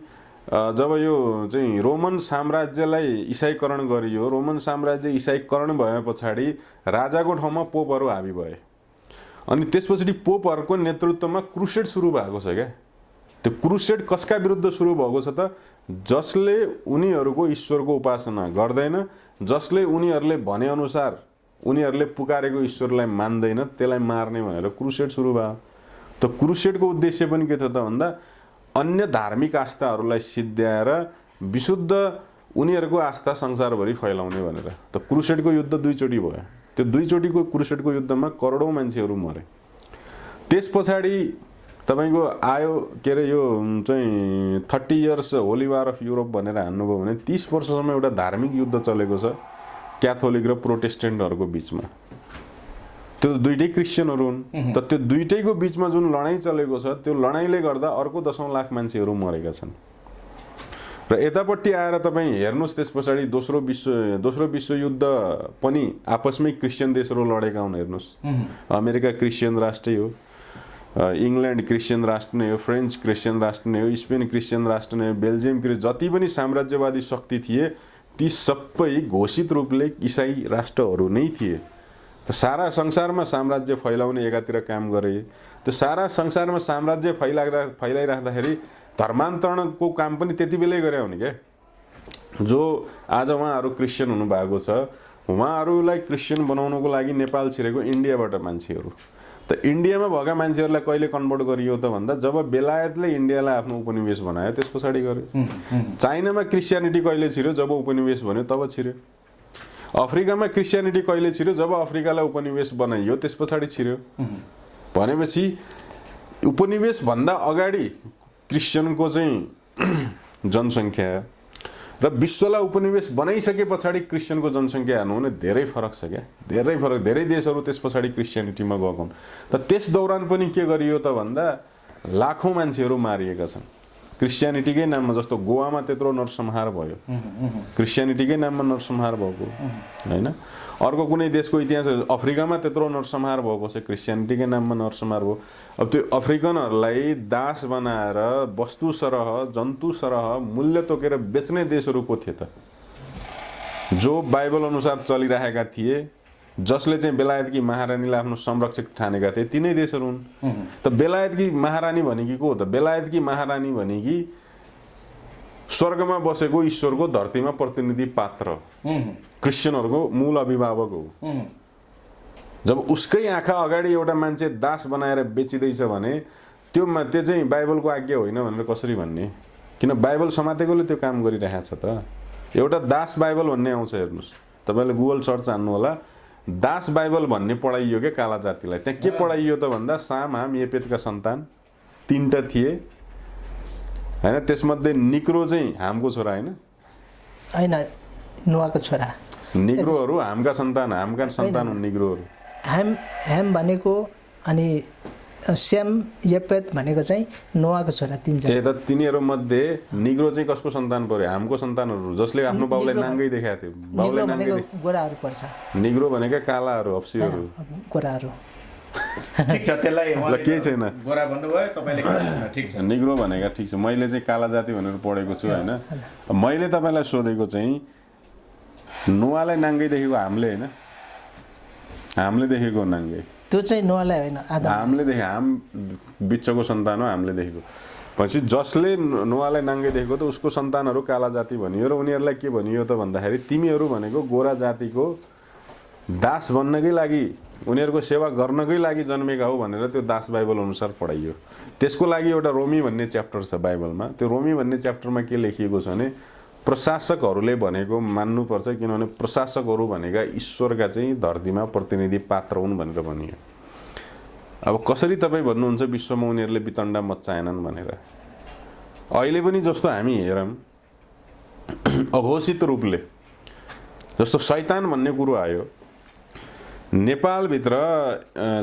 जब यो चाहिँ रोमन साम्राज्यलाई इसाईकरण गरियो, रोमन साम्राज्य इसाईकरण भए पछाडि राजाको ठाउँमा पोपहरू हाबी भए। अनि त्यस पछाडि पोपहरूको नेतृत्वमा क्रुसेड सुरु भएको छ क्या। त्यो क्रुसेड कसका विरुद्ध सुरु भएको छ त? जसले उनीहरूको ईश्वरको उपासना गर्दैन, जसले उनीहरूले भनेअनुसार उनीहरूले पुकारेको ईश्वरलाई मान्दैन, त्यसलाई मार्ने भनेर क्रुसेड सुरु भयो। त क्रुसेडको उद्देश्य पनि के थियो त भन्दा अन्य धार्मिक आस्थाहरूलाई सिद्ध्याएर विशुद्ध उनीहरूको आस्था संसारभरि फैलाउने भनेर। त क्रुसेडको युद्ध 2 चोटि भयो। त्यो 2 चोटिको क्रुसेडको युद्धमा करोडौँ मान्छेहरू मरे। त्यस पछाडि तपाईँको आयो के अरे यो चाहिँ 30 years Holi war of Europe भनेर हान्नुभयो भने 30 वर्षसम्म एउटा धार्मिक युद्ध चलेको छ क्याथोलिक र प्रोटेस्टेन्टहरूको बिचमा। त्यो दुईटै क्रिस्चियनहरू हुन्। त त्यो दुईटैको बिचमा जुन लडाइँ चलेको छ त्यो लडाइँले गर्दा अर्को 10औं लाख मान्छेहरू मरेका छन्। र यतापट्टि आएर तपाईँ हेर्नुहोस् त्यस पछाडि दोस्रो विश्वयुद्ध पनि आपसमै क्रिस्चियन देशहरू लडेका हुन्। हेर्नुहोस्, अमेरिका क्रिस्चियन राष्ट्रै हो, इङ्ल्यान्ड क्रिस्चियन राष्ट्र नै हो, फ्रेन्च क्रिस्चियन राष्ट्र नै हो, स्पेन क्रिस्चियन राष्ट्र नै हो, बेल्जियम जति पनि साम्राज्यवादी शक्ति थिए ती सबै घोषित रूपले इसाई राष्ट्रहरू नै थिए। त सारा संसारमा साम्राज्य फैलाउने एकातिर काम गरे। त्यो सारा संसारमा साम्राज्य फैलाइराख्दाखेरि धर्मान्तरणको काम पनि त्यति बेलै गरे हुने क्या। जो आज उहाँहरू क्रिस्चियन हुनुभएको छ, उहाँहरूलाई क्रिस्चियन बनाउनको लागि नेपाल छिरेको इन्डियाबाट मान्छेहरू। त इन्डियामा भएका मान्छेहरूलाई कहिले कन्भर्ट गरियो त भन्दा जब बेलायतले इन्डियालाई आफ्नो उपनिवेश बनायो त्यस पछाडि गर्यो। चाइनामा क्रिस्चियनिटी कहिले छिर्यो? जब उपनिवेश बन्यो तब छिर्यो। अफ्रिकामा क्रिस्चियनिटी कहिले छिर्यो? जब अफ्रिकालाई उपनिवेश बनाइयो त्यस पछाडि छिर्यो। भनेपछि उपनिवेशभन्दा अगाडि क्रिस्चियनको चाहिँ जनसङ्ख्या र विश्वलाई उपनिवेश बनाइसके पछाडि क्रिस्चियनको जनसङ्ख्या हेर्नु भने धेरै फरक छ क्या। धेरै फरक। धेरै देशहरू त्यस पछाडि क्रिस्चियनिटीमा गएको हुन्। त त्यस दौरान पनि के गरियो त भन्दा लाखौँ मान्छेहरू मारिएका छन् क्रिस्चियनिटीकै नाममा। जस्तो गोवामा त्यत्रो नरसंहार भयो क्रिस्चियनिटीकै नाममा नरसंहार भएको होइन। अर्को कुनै देशको इतिहास अफ्रिकामा त्यत्रो नरसंहार भएको छ क्रिस्चियनिटीकै नाममा नरसंहार भयो। अब त्यो अफ्रिकनहरूलाई दास बनाएर वस्तु सरह जन्तु सरह मूल्य तोकेर बेच्ने देशहरू को थिए त? जो बाइबल अनुसार चलिरहेका थिए, जसले चाहिँ बेलायतकी महारानीलाई आफ्नो संरक्षक ठानेका थिए, तिनै देशहरू हुन्। त बेलायतकी महारानी भनेकी को हो त? बेलायतकी महारानी भनेकी स्वर्गमा बसेको ईश्वरको धरतीमा प्रतिनिधि पात्र, क्रिस्चियनहरूको मूल अभिभावक हो। जब उसकै आँखा अगाडि एउटा मान्छे दास बनाएर बेचिँदैछ भने त्यो चाहिँ बाइबलको आज्ञा होइन भनेर कसरी भन्ने? किन बाइबल समातेकोले त्यो काम गरिरहेको छ त। एउटा दास बाइबल भन्ने आउँछ, हेर्नुहोस् तपाईँले गुगल सर्च हान्नु होला, दास बाइबल भन्ने पढाइयो क्या काला जातिलाई। त्यहाँ के पढाइयो त भन्दा साम हाम येपेतका सन्तान 3टा थिए होइन। त्यसमध्ये निग्रो चाहिँ हामको छोरा होइन, नोआको छोरा। निग्रोहरू हामका सन्तान हुन् निग्रोहरू। हेम भनेको अनि सेम येपेत भनेको चाहिँ नोआको छोरा 3 जना। त तिनीहरू मध्ये निग्रो चाहिँ कसको सन्तान पर्यो? हामको सन्तानहरू, जसले आफ्नो बाउलाई नाङ्गै देखाएको थियो। बाउलाई नाङ्गै गोराहरू पर्छ। निग्रो भनेका कालाहरू, अप्सीहरू, गोराहरू। ठीक छ, त्यसलाई केही छैन। गोरा भन्नुभयो तपाईँले, ठीक छ। निग्रो भनेका ठिक छ। मैले चाहिँ काला जाति भनेर पढेको छु होइन। मैले तपाईँलाई सोधेको चाहिँ नोआलाई नाङ्गै देखेको हामीले होइन, हामीले देखेको नाङ्गै। त्यो चाहिँ नोआलाई होइन, हामीले देखे, हाम बिचको सन्तान हो, हामीले देखेको। भनेपछि जसले नोआलाई नाङ्गै देखेको त उसको सन्तानहरू काला जाति भनियो र उनीहरूलाई के भनियो त भन्दाखेरि तिमीहरू भनेको गोरा जातिको दास बन्नकै लागि, उनीहरूको सेवा गर्नकै लागि जन्मेका हो भनेर त्यो दास बाइबल अनुसार पढाइयो। त्यसको लागि एउटा रोमी भन्ने च्याप्टर छ बाइबलमा। त्यो रोमी भन्ने च्याप्टरमा के लेखिएको छ भने प्रशासकहरूले भनेको मान्नुपर्छ, किनभने प्रशासकहरू भनेका ईश्वरका चाहिँ धरतीमा प्रतिनिधि पात्र हुन् भनेर भनियो। अब कसरी तपाईँ भन्नुहुन्छ विश्वमा उनीहरूले वितण्डा मच्चाएनन् भनेर? अहिले पनि जस्तो हामी हेरौँ अघोषित रूपले जस्तो शैतान भन्ने कुरो आयो नेपालभित्र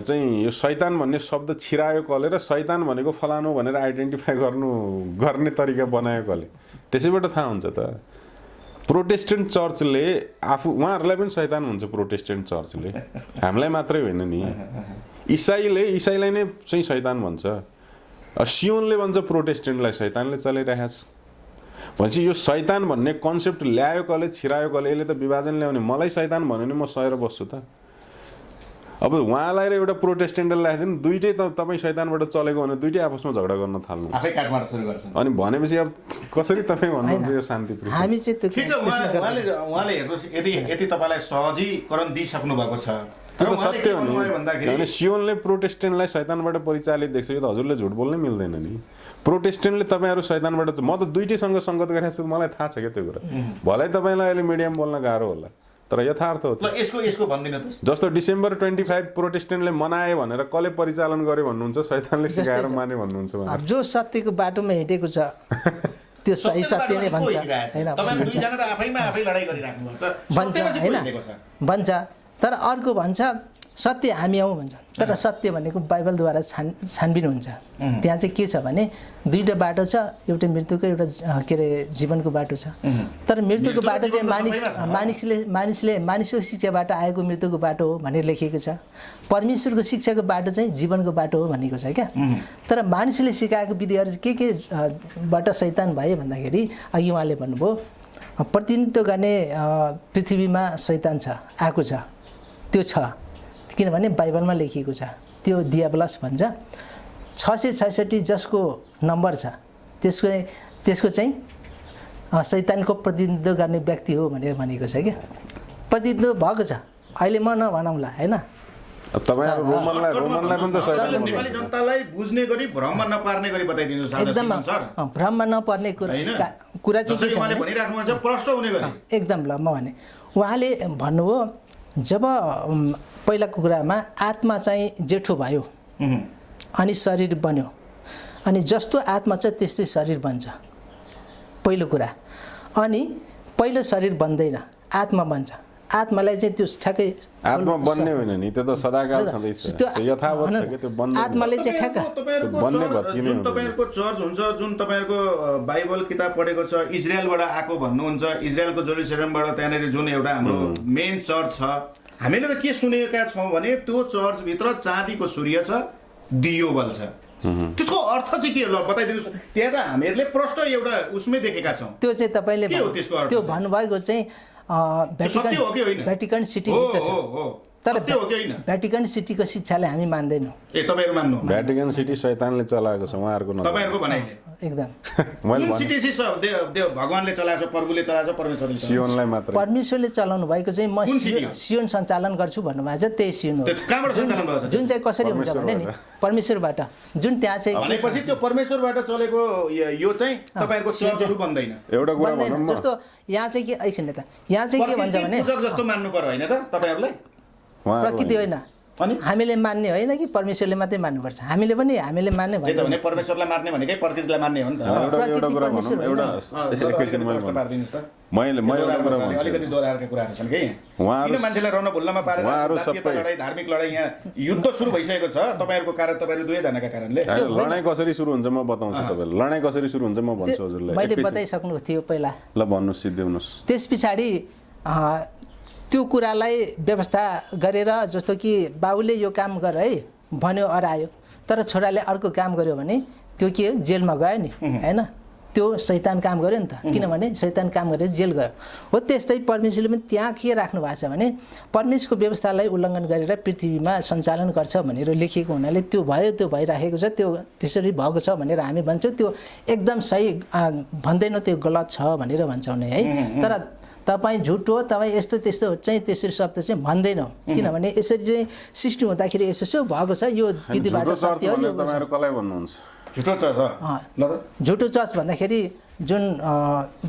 चाहिँ, यो शैतान भन्ने शब्द छिरायो कसले र शैतान भनेको फलानु भनेर आइडेन्टिफाई गर्ने तरिका बनायो कसले? त्यसैबाट थाहा हुन्छ त। प्रोटेस्टेन्ट चर्चले आफू, उहाँहरूलाई पनि शैतान भन्छ प्रोटेस्टेन्ट चर्चले, हामीलाई मात्रै होइन नि। इसाईलाई नै चाहिँ शैतान भन्छ, सियोनले भन्छ प्रोटेस्टेन्टलाई शैतानले चलाइरहेको छ। भनेपछि यो शैतान भन्ने कन्सेप्ट ल्यायो कसले, छिरायो कसले? यसले त विभाजन ल्याउने। मलाई शैतान भन्यो भने म सहेर बस्छु त। अब उहाँलाई र एउटा प्रोटेस्टेन्टलाई ल्याइदिनु, दुइटै तपाईँ शैतानबाट चलेको भने दुइटै आपसमा झगडा गर्न थाल्नु, आफै काटमार सुरु गर्छन्। अनि भनेपछि अब कसरी तपाईँ भन्नुहुन्छ यो शान्तिप्रिय? हामी चाहिँ त्यो ठिक छ, उहाँले हेर्नुहोस्, यदि तपाईँलाई सहजीकरण दिइसक्नु भएको छ, त्यो त सत्य हो नि। किनभने सियोनले प्रोटेस्टेन्टलाई शैतानबाट परिचालित देख्छ, यो त हजुरले झुट बोल्नै मिल्दैन नि। प्रोटेस्टेन्टले तपाईँहरू शैतानबाट, म त दुइटैसँग सङ्गत गरेको छु, मलाई थाहा छ क्या त्यो कुरा। भलै तपाईँलाई अहिले मिडियम बोल्न गाह्रो होला, तर यथार्थ हो। यसको भन्दिनँ त। जस्तो डिसेम्बर 25 प्रोटेस्टेन्टले मनाए भनेर कसले परिचालन गर्यो भन्नुहुन्छ? शैतानले सिकाएर माने भन्नुहुन्छ। जो सत्यको बाटोमा हिँडेको छ त्यो सही सत्य नै भन्छ होइन, भन्छ होइन भन्छ। तर अर्को भन्छ सत्य हामी हौँ भन्छ तर सत्य भनेको बाइबलद्वारा छानबिन हुन्छ त्यहाँ चाहिँ के छ भने दुईटा बाटो छ एउटा मृत्युको एउटा के अरे जीवनको बाटो छ तर मृत्युको बाटो चाहिँ मानिसको शिक्षाबाट आएको मृत्युको बाटो हो भनेर लेखिएको छ परमेश्वरको शिक्षाको बाटो चाहिँ जीवनको बाटो हो भनेको छ क्या तर मानिसले सिकाएको विधिहरू के बाट शैतान भए भन्दाखेरि अघि उहाँले भन्नुभयो प्रतिनिधित्व गर्ने पृथ्वीमा शैतान छ आएको छ त्यो छ किनभने बाइबलमा लेखिएको छ त्यो दियाबलस भन्छ 666 जसको नम्बर छ त्यसको चाहिँ शैतानको प्रतिनिधित्व गर्ने व्यक्ति हो भनेर भनेको छ क्या प्रतिनिधित्व भएको छ अहिले म नभनौँला होइन तपाईहरु रोमनलाई पनि त शैतान नेपाली जनतालाई बुझ्ने गरी भ्रममा नपार्ने गरी बताइदिनु सर एकदम भ्रममा नपर्ने कुरा चाहिँ के छ भने भनिराख्नु हुन्छ प्रष्ट हुने गरी एकदम ल म भने उहाँले भन्नुभयो जब पहिलाको कुरामा आत्मा चाहिँ जेठो भयो अनि शरीर बन्यो अनि जस्तो आत्मा छ त्यस्तै शरीर बन्छ पहिलो कुरा अनि पहिलो शरीर बन्दैन आत्मा बन्छ आत्मालाई चाहिँ त्यो ठ्याक्कै आत्मा बन्ने होइन नि त्यो त सदाकाल छँदैछ त्यो यथावत छ के त्यो बन्ने आत्माले चाहिँ ठ्याक्क बन्ने भत्किने जुन तपाईहरुको चर्च हुन्छ जुन तपाईहरुको बाइबल किताब पढेको छ इजरायलबाट आएको भन्नुहुन्छ इजरायलको जेरुसलेमबाट त्यहाँनेर जुन एउटा हाम्रो मेन चर्च छ हामीले त के सुनेका छौं भने त्यो चर्च भित्र चाँदीको सूर्य छ दियो बल छ त्यसको अर्थ चाहिँ के ल बताइदिनुस् त्यहाँ त हामीहरूले प्रष्ट एउटा उसमै देखेका छौं त्यो चाहिँ तपाईले त्यो भन्नुभएको चाहिँ भ्याटिकन सिटी भित्र छ तर भ्याटिकन सिटीको शिक्षाले हामी मान्दैनौँ ए तपाईहरु मान्नु भ्याटिकन सिटी शैतानले चलाएको छ उहाँहरुको न तपाईहरुको भनाइले एकदम मैले कुन सिटी चाहिँ देव भगवानले चलाएको छ प्रभुले चलाएको छ परमेश्वरले सियोनलाई मात्र परमेश्वरले चलाउनु भएको चाहिँ म सियोन सञ्चालन गर्छु भन्नुभएको छ त्यही सियोन हो कहाँबाट सञ्चालन भएको छ जुन चाहिँ कसरी हुन्छ भने नि परमेश्वरबाट जुन त्यहाँ चाहिँ भनेपछि त्यो परमेश्वरबाट चलेको यो चाहिँ तपाईहरुको चर्चहरु बन्दैन एउटा कुरा भनौँ न जस्तो यहाँ चाहिँ के एकछिन त यहाँ चाहिँ के भन्छ भने पूजक जस्तो मान्नु पर्यो हैन त तपाईहरुलाई प्रकृति होइन अनि हामीले मान्ने होइन कि परमेश्वरले मात्रै मान्नुपर्छ हामीले मान्ने त्यही त भने परमेश्वरलाई मान्ने भनेकै प्रकृतिलाई मान्ने हो नि त एउटा कुरा भनौँ एउटा एकैछिन मैले एउटा कुरा भन्छु अलिकति दोहोऱ्याएका कुराहरु छन् के किन मान्छेलाई रन भुल्नमा पारेर जातीय लडाई धार्मिक लडाई यहाँ युद्ध सुरु भइसकेको छ तपाईहरुको कारण तपाईहरु दुवै जनाका कारणले लडाई कसरी सुरु हुन्छ म बताउँछु तपाईलाई लडाई कसरी सुरु हुन्छ म भन्छु हजुरलाई मैले बताइसक्नु थियो पहिला ल भन्नुस् सिद्ध्याउनुस् त्यसपछि त्यो कुरालाई व्यवस्था गरेर जस्तो कि बाबुले यो काम गर है भन्यो अरायो तर छोराले अर्को काम गर्यो भने त्यो के जेलमा गयो नि हैन त्यो शैतान काम गर्यो नि त किनभने शैतान काम गरेर जेल गयो हो त्यस्तै परमेश्वरले पनि त्यहाँ के राख्नु भएको छ भने परमेश्वरको व्यवस्थालाई उल्लङ्घन गरेर पृथ्वीमा सञ्चालन गर्छ भनेर लेखिएको हुनाले त्यो भयो त्यो भइराखेको छ त्यो त्यसरी भएको छ भनेर हामी भन्छौँ त्यो एकदम सही भन्दैनौँ त्यो गलत छ भनेर भन्छौँ नि है तर तपाईँ झुट हो तपाईँ यस्तो त्यस्तो चाहिँ त्यसरी शब्द चाहिँ भन्दैनौँ किनभने यसरी चाहिँ सृष्टि हुँदाखेरि यसो भएको छ यो विधिबाट सत्य हो तपाईहरु कसलाई भन्नुहुन्छ झुटो चर्च ल त झुटो चर्च भन्दाखेरि जुन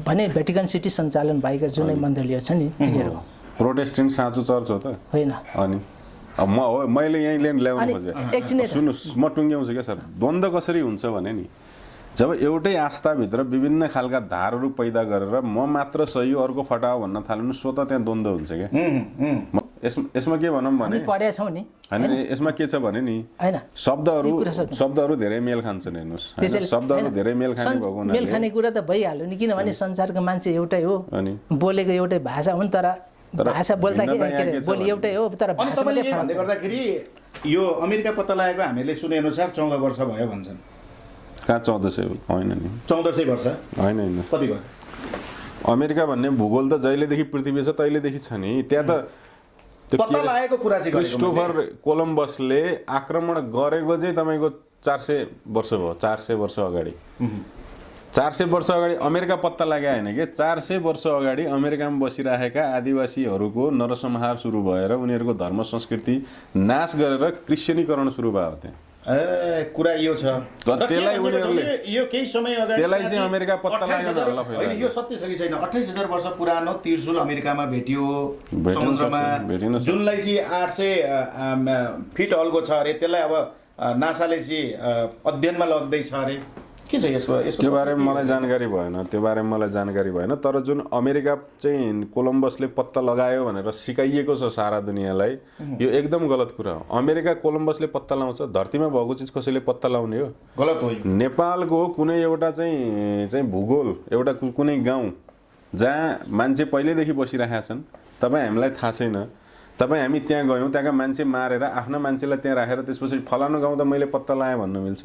भने भ्याटिकन सिटी सञ्चालन भएका जुनै मन्दिरहरू छ नि तिनीहरू प्रोटेस्टेन्ट साँचो चर्च हो त होइन अनि मैले यही ल्याउनु खोजेँ सुन्नुहोस् म टुङ्ग्याउँछु क्या सर द्वन्द्व कसरी हुन्छ भने नि जब एउटै आस्थाभित्र विभिन्न खालका धारहरू पैदा गरेर म मात्र सही हो अर्को फटाओ भन्न थाल्नु स्वतः त्यहाँ द्वन्द्व हुन्छ क्या यसमा के भनौँ भने पढेका छौँ नि होइन यसमा के छ भने नि हैन शब्दहरू धेरै मेल खान्छन् हेर्नुहोस् शब्दहरू धेरै मेल खाने भएको हुनाले मेल खाने कुरा त भइहाल्यो नि किनभने संसारको मान्छे एउटै हो बोलेको एउटै भाषा हुन् तर भाषा बोल्दाखेरि बोली एउटै हो तर भाषामा भन्दै गर्दाखेरि यो अमेरिका पत्ता लागेको हामीले सुने अनुसार 14 वर्ष भयो भन्छन् कहाँ 1400 होइन नि 1400 वर्ष होइन कति भयो अमेरिका भन्ने भूगोल त जहिलेदेखि पृथ्वी छ तहिलेदेखि छ नि त्यहाँ त पत्ता लागेको कुरा चाहिँ क्रिस्टोफर कोलम्बसले आक्रमण गरेको चाहिँ तपाईको 400 वर्ष भयो 400 वर्ष अगाडि 400 वर्ष अगाडि अमेरिका पत्ता लाग्यो होइन कि 400 वर्ष अगाडि अमेरिकामा बसिरहेका आदिवासीहरूको नरसंहार सुरु भएर उनीहरूको धर्म संस्कृति नाश गरेर क्रिस्चियनीकरण सुरु भयो त्यहाँ कुरा यो छ त्यसलाई उनीहरूले यो केही समय अगाडि त्यसलाई चाहिँ अमेरिका पत्ता लाग्यो हैन यो सत्य छ कि छैन 28000 वर्ष पुरानो त्रिशूल अमेरिकामा भेटियो समुद्रमा जुनलाई चाहिँ 800 फिट अल्गो छ अरे त्यसलाई अब नासाले चाहिँ अध्ययनमा लग्दै छ अरे के छ यसको त्यो बारेमा मलाई जानकारी भएन तर जुन अमेरिका चाहिँ कोलम्बसले पत्ता लगायो भनेर सिकाइएको छ सारा दुनियाँलाई यो एकदम गलत कुरा हो। अमेरिका कोलम्बसले पत्ता लाउँछ, धरतीमा भएको चिज कसैले पत्ता लाउने हो? गलत हो। नेपालको कुनै एउटा चाहिँ भूगोल एउटा कुनै गाउँ जहाँ मान्छे पहिल्यैदेखि बसिरहेका छन्, तपाईँ हामीलाई थाहा छैन, तपाईँ हामी त्यहाँ गयौँ, त्यहाँका मान्छे मारेर आफ्ना मान्छेलाई त्यहाँ राखेर त्यसपछि फलानु गाउँ त मैले पत्ता लगाएँ भन्नु मिल्छ?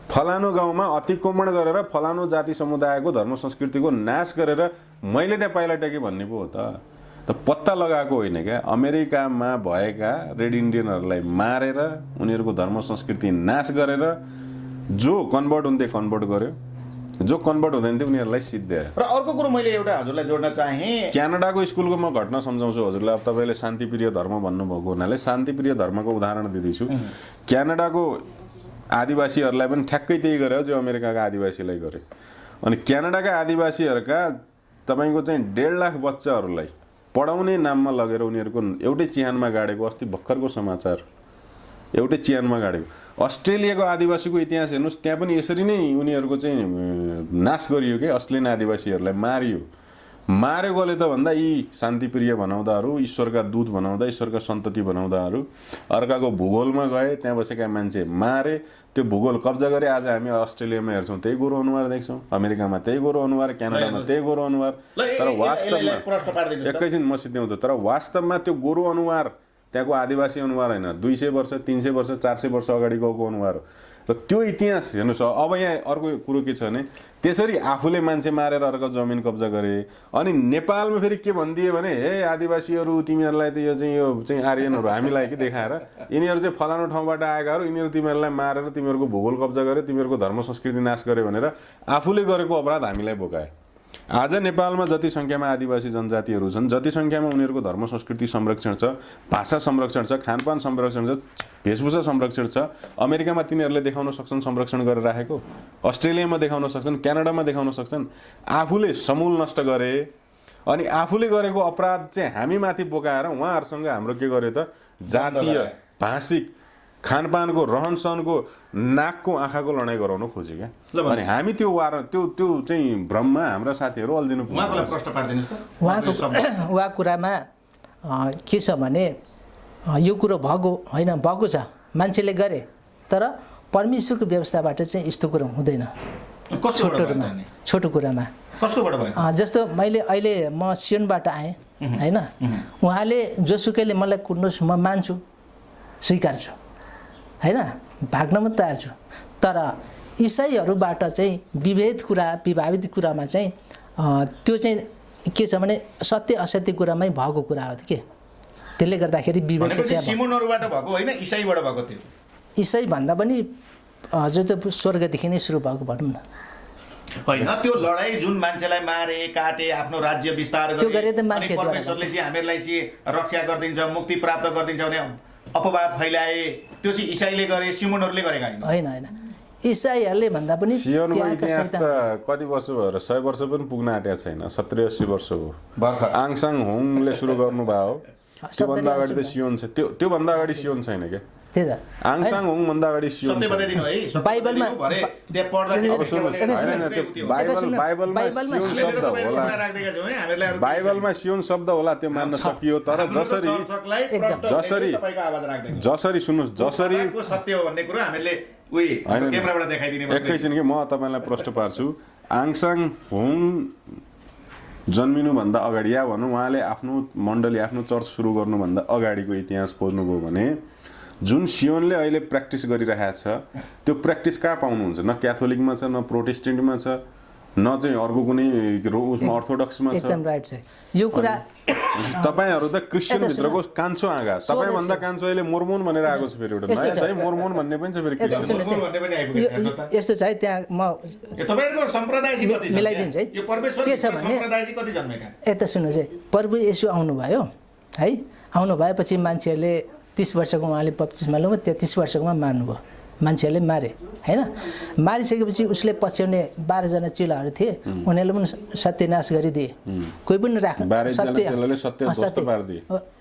फलानु गाउँमा अतिक्रमण गरेर फलानु जाति समुदायको धर्म संस्कृतिको नाश गरेर मैले त्यहाँ पाइला टेकेँ भन्ने पो हो त पत्ता लगाएको होइन क्या। अमेरिकामा भएका रेड इन्डियनहरूलाई मारेर उनीहरूको धर्म संस्कृति नाश गरेर जो कन्भर्ट हुन्थे कन्भर्ट गर्यो, जो कन्भर्ट हुँदैन थियो उनीहरूलाई सिद्ध्यायो। र अर्को कुरो मैले एउटा हजुरलाई जोड्न चाहेँ, क्यानाडाको स्कुलको म घटना सम्झाउँछु हजुरलाई। अब तपाईँले शान्तिप्रिय धर्म भन्नुभएको हुनाले शान्तिप्रिय धर्मको उदाहरण दिँदैछु। क्यानाडाको आदिवासीहरूलाई पनि ठ्याक्कै त्यही गर्यो जो अमेरिकाका आदिवासीलाई गर्यो। अनि क्यानाडाका आदिवासीहरूका तपाईँको चाहिँ 1.5 लाख बच्चाहरूलाई पढाउने नाममा लगेर उनीहरूको एउटै चिहानमा गाडेको, अस्ति भर्खरको समाचार, एउटै चिहानमा गाडेको। अस्ट्रेलियाको आदिवासीको इतिहास हेर्नुहोस्, त्यहाँ पनि यसरी नै उनीहरूको चाहिँ नाश गरियो कि अस्ट्रेलियन आदिवासीहरूलाई मारियो। मारेकोले त भन्दा यी शान्तिप्रिय बनाउँदाहरू, ईश्वरका दूत बनाउँदा, ईश्वरका सन्तति बनाउँदाहरू अर्काको भूगोलमा गए, त्यहाँ बसेका मान्छे मारे, त्यो भूगोल कब्जा गरे। आज हामी अस्ट्रेलियामा हेर्छौँ त्यही गोरो अनुहार देख्छौँ, अमेरिकामा त्यही गोरो अनुहार, क्यानाडामा त्यही गोरो अनुहार। तर वास्तवमा एकैछिन म सिद्ध्याउँछु, तर वास्तवमा त्यो गोरो अनुहार त्यहाँको आदिवासी अनुहार होइन, 200 वर्ष 300 वर्ष 400 वर्ष अगाडि गएको अनुहार हो। र त्यो इतिहास हेर्नुहोस्। अब यहाँ अर्को कुरो के छ भने त्यसरी आफूले मान्छे मारेर अर्को जमिन कब्जा गरे। अनि नेपालमा फेरि के भनिदिए भने हे आदिवासीहरू तिमीहरूलाई त यो चाहिँ आर्यनहरू हामीलाई के देखाएर यिनीहरू चाहिँ फलानु ठाउँबाट आएकाहरू, यिनीहरू तिमीहरूलाई मारेर तिमीहरूको भूगोल कब्जा गरे, तिमीहरूको धर्म संस्कृति नाश गरे भनेर आफूले गरेको अपराध हामीलाई बोकाए। आज नेपालमा जति सङ्ख्यामा आदिवासी जनजातिहरू छन्, जति सङ्ख्यामा उनीहरूको धर्म संस्कृति संरक्षण छ, भाषा संरक्षण छ, खानपान संरक्षण छ, वेशभूषा संरक्षण छ, अमेरिकामा तिनीहरूले देखाउन सक्छन् संरक्षण गरेर राखेको, अस्ट्रेलियामा देखाउन सक्छन्, क्यानाडामा देखाउन सक्छन्। आफूले समूल नष्ट गरे अनि आफूले गरेको अपराध चाहिँ हामी माथि बोकाएर उहाँहरूसँग हाम्रो के गर्यो त जातीय, भाषिक, खानपानको, रहनसहनको, नाकको आँखाको लडाइँ गराउन खोज्यो क्या। अनि हामी त्यो चाहिँ भ्रममा हाम्रा साथीहरू अल्झिनु उहाँ कुरामा के छ भने यो कुरो भएको होइन, भएको छ, मान्छेले गरे, तर परमेश्वरको व्यवस्थाबाट चाहिँ यस्तो कुरो हुँदैन। छोटो कुरामा जस्तो मैले अहिले म सियोनबाट आएँ होइन, उहाँले जोसुकैले मलाई कुट्नुहोस् म मान्छु, स्वीकार्छु होइन, भाग्न म तयार छु। तर इसाईहरूबाट चाहिँ विवादित कुरामा चाहिँ त्यो चाहिँ के छ भने सत्य असत्य कुरामै भएको कुरा हो के। त्यसले गर्दाखेरि विवेक चाहिँ सिमोनहरुबाट भएको होइन, इसाईबाट भएको थियो। इसाई भन्दा पनि जो त स्वर्गदेखि नै सुरु भएको भनौँ न। होइन, त्यो लडाई जुन मान्छेलाई मारे, काटे, आफ्नो राज्य विस्तार गरे, त्यो गरे त मान्छे परमेश्वरले चाहिँ हामीहरूलाई चाहिँ रक्षा गरिदिन्छ, मुक्ति प्राप्त गरिदिन्छ भने अपवाद फैलाए, त्यो चाहिँ इसाईले गरे, सिमोनहरुले गरेका होइन। होइन, इसाईहरूले भन्दा पनि सियोनको इतिहास त कति वर्ष भएर 100 वर्ष पनि पुग्न आँटेको छैन, 70-80 वर्ष हो। भर्खर आङसान हुङले सुरु गर्नुभयो, त्योभन्दा अगाडि त सियोन छ, त्योभन्दा अगाडि सियोन छैन क्या। त्यही त आङसान हुङ भन्दा अगाडि सियोन छ। बाइबलमा बाइबलमा सियोन शब्द होला, त्यो मान्न सकियो। तर जसरी सुन्नुहोस्, जसरी सत्य हो भन्ने कुरा हामीले क्यामेराबाट देखाइदिने। एकैछिन कि म तपाईँलाई प्रश्न पार्छु। आङसान हुङ जन्मिनुभन्दा अगाडि या भनौँ उहाँले आफ्नो मण्डली, आफ्नो चर्च सुरु गर्नुभन्दा अगाडिको इतिहास खोज्नुभयो भने जुन सियोनले अहिले प्र्याक्टिस गरिरहेको छ, त्यो प्र्याक्टिस कहाँ पाउनुहुन्छ? न क्याथोलिकमा छ, न प्रोटेस्टेन्टमा छ, न चाहिँ अर्को कुनै उसमा अर्थोडक्समा छ। एकदम राइट छ यो कुरा। तपाईहरु त क्रिश्चियन भित्रको कान्छो आगा, तपाईभन्दा कान्छो अहिले मोर्मोन भनेर आएको छ। फेरि एउटा नयाँ चाहिँ मोर्मोन भन्ने पनि छ। फेरि यस्तो छ है, त्यहाँ म तपाईहरुको सम्प्रदाय चाहिँ कति छ मिलाइदिन्छ है। यो परमेश्वर के छ भने सम्प्रदाय चाहिँ कति जन्मेका? यता सुन्नुहोस् है, प्रभु येशू आउनुभयो है, आउनु भएपछि मान्छेहरूले 30 वर्षको उहाँले बप्तिस्मा लिनुभयो, 33 वर्षकोमा मार्नुभयो, मान्छेहरूले मारे होइन। मारिसकेपछि उसले पछ्याउने 12 जना चेलाहरू थिए, उनीहरूले पनि सत्यनाश गरिदिए, कोही पनि राख्नु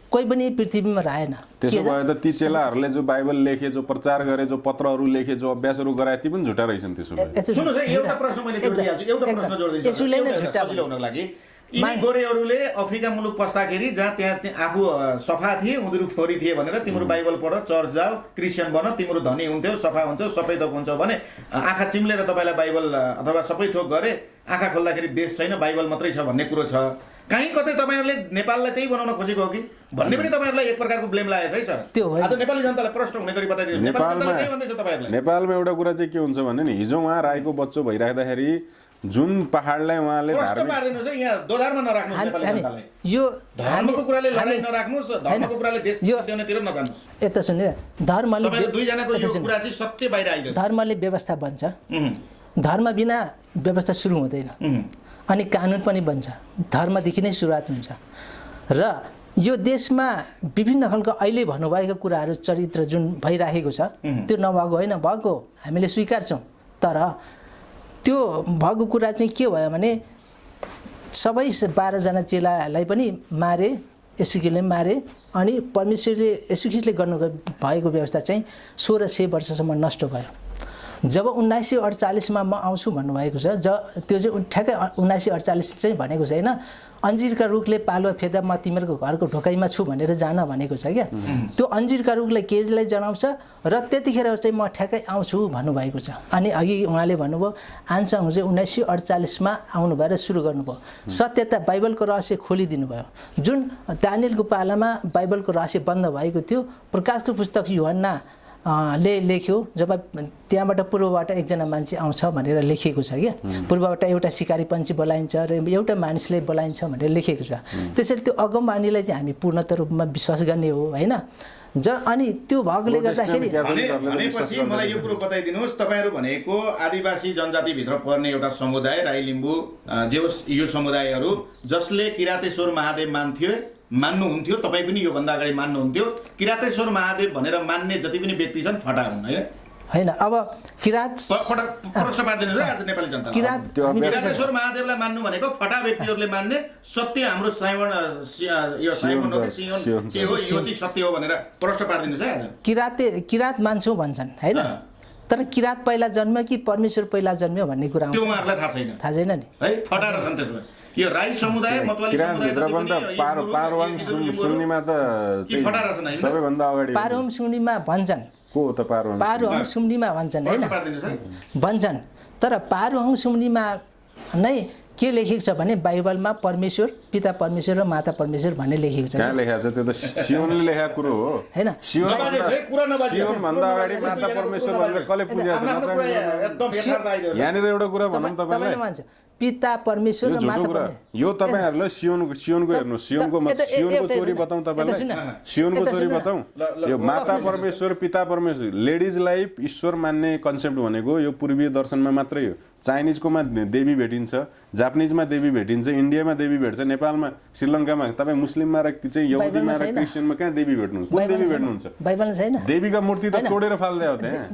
कोही पनि पृथ्वीमा रहेन। त्यसो भए त ती चेलाहरूले जो बाइबल लेखे, जो प्रचार गरे, जो पत्रहरू लेखे, जो अभ्यासहरू गराए ती पनि झुटा रहेछन्। त्यसो भए सुन्नुहोस् है, एउटा प्रश्न मैले जोडिदिहाल्छु, एउटा प्रश्न जोडिदिन्छु यसुले नै झुटा सजिलो हुनको लागि। यी गोरेहरूले अफ्रिका मुलुक पस्दाखेरि जहाँ त्यहाँ आफू सफा थिए, उनीहरू फोरी थिए भनेर तिम्रो बाइबल पढ, चर्च जाऊ, क्रिस्चियन बन, तिम्रो धनी हुन्थ्यो, सफा हुन्छौ, सबै थोक हुन्छौ भने आँखा चिम्लेर तपाईँलाई बाइबल अथवा सबै थोक गरे, आँखा खोल्दाखेरि देश छैन, बाइबल मात्रै छ भन्ने कुरो छ। कहीँ कतै तपाईँहरूले नेपाललाई त्यही बनाउन खोजेको हो कि भन्ने पनि तपाईँहरूलाई एक प्रकारको ब्लेम लागेको छ है सर। त्यो आज नेपाली जनतालाई प्रश्न हुने गरी बताइदिनु। नेपालमा एउटा कुरा चाहिँ के हुन्छ भने नि, हिजो उहाँ राईको बच्चो भइराख्दाखेरि जुन पहाडलाई उहाँले धार्मिक यहाँ दोधारमा नराख्नुहोस् नेपाली जनतालाई। यो धर्मको कुराले लडाई नराख्नुहोस्, धर्मको कुराले देश जित्नेतिर नजानुहोस्। यता सुन्नु, धर्मले दुईजनाको यो कुरा चाहिँ सत्य बाहिर आइदिन्छ। धर्मले व्यवस्था बन्छ, धर्म बिना व्यवस्था सुरु हुँदैन, अनि कानुन पनि बन्छ, धर्मदेखि नै सुरुवात हुन्छ। र यो देशमा विभिन्न खालको अहिले भन्नुभएको कुराहरू चरित्र जुन भइराखेको छ त्यो नभएको होइन, भएको हामीले स्वीकार्छौँ। तर त्यो भएको कुरा चाहिँ के भयो भने सबै 12जना चेलालाई पनि मारे, यसुख्रिस्टले मारे, अनि परमेश्वरले यसुख्रिस्टले गर्नु भएको व्यवस्था चाहिँ 1600 वर्षसम्म नष्ट भयो। जब 1948मा म आउँछु भन्नुभएको छ, त्यो चाहिँ ठ्याक्कै 1948 चाहिँ भनेको छैन, अन्जिरका रुखले पालुवा फेर्दा म तिमीहरूको घरको ढोकाइमा छु भनेर जान भनेको छ क्या। त्यो अन्जिरका रुखले केलाई जनाउँछ र त्यतिखेर चाहिँ म ठ्याक्कै आउँछु भन्नुभएको छ। अनि अघि उहाँले भन्नुभयो आन्साङ चाहिँ 1948मा आउनुभयो र सुरु गर्नुभयो। सत्यता बाइबलको रहस्य खोलिदिनु भयो। जुन दानियलको पालामा बाइबलको रहस्य बन्द भएको थियो, प्रकाशको पुस्तक युहन्ना ले लेख्यो, जब त्यहाँबाट पूर्वबाट एकजना मान्छे आउँछ भनेर लेखिएको छ क्या। पूर्वबाट एउटा सिकारी पन्छी बोलाइन्छ र एउटा मानिसले बोलाइन्छ भनेर लेखेको छ। त्यसैले त्यो अगमबाणीलाई चाहिँ हामी पूर्णत रूपमा विश्वास गर्ने हो होइन। अनि त्यो भएकोले गर्दाखेरि भनेपछि मलाई यो कुरो बताइदिनुहोस्, तपाईँहरू भनेको आदिवासी जनजातिभित्र पर्ने एउटा समुदाय राई लिम्बू जे होस्, यो समुदायहरू जसले किरातेश्वर महादेव मान्नुहुन्थ्यो, तपाईँ पनि योभन्दा अगाडि मान्नुहुन्थ्यो। किरातेश्वर महादेव भनेर मान्ने जति पनि व्यक्ति छन् फटा हुन् होइन। अब किरात प्रश्न पार्दिनुहोस् है आज नेपाली जनता। किरातेश्वर महादेवलाई मान्नु भनेको फटा व्यक्तिहरूले मान्ने सत्य हाम्रो सत्य हो भनेर प्रश्न पार्दिनुहोस् है आज। किरात मान्छौँ भन्छन् होइन, तर किरात पहिला जन्म्यो कि परमेश्वर पहिला जन्म्यो भन्ने कुरा त्यो उहाँहरूलाई थाहा छैन नि है। फटा रहेछन् त्यसमा। यो राई समुदाय मतवाली सुन्नीमा त सबैभन्दा अगाडि पारुम सुन्नीमा भन्छन्, पारुहङ सुम्नीमा भन्छन् होइन, भन्छन्। तर पारुहङ सुम्नीमा नै के लेखेको छ भने बाइबलमा परमेश्वर, पिता परमेश्वर र माता परमेश्वर भन्ने लेखेको छ। कहाँ लेखेको छ? त्यो त सियोनले लेखेको कुरो हो हैन। सियोन भन्दा अगाडि माता परमेश्वर भनेर कसले पूजा गर्छ? यहाँनिर एउटा कुरा भनौँ तपाईँलाई, पिता परमेश्वर र माता परमेश्वर। यो तपाईँहरूलाई सियोनको हेर्नु, सियोनको चोरी बताउँ तपाईँलाई, सियोनको चोरी बताउँ। यो माता परमेश्वर, पिता परमेश्वर, लेडिजलाई ईश्वर मान्ने कन्सेप्ट भनेको यो पूर्वीय दर्शनमा मात्रै हो। चाइनिजकोमा देवी भेटिन्छ, जापानिजमा देवी भेटिन्छ, इन्डियामा देवी भेट्छ, नेपालमा, श्रीलङ्कामा, तपाईँ मुस्लिममा र चाहिँ यहुदीमा र क्रिस्चियनमा कहाँ देवी भेट्नुहुन्छ? कुन देवी भेट्नुहुन्छ? बाइबलमा छैन। देवीका मूर्ति त तोडेर फाल्दै हो त्यहाँ।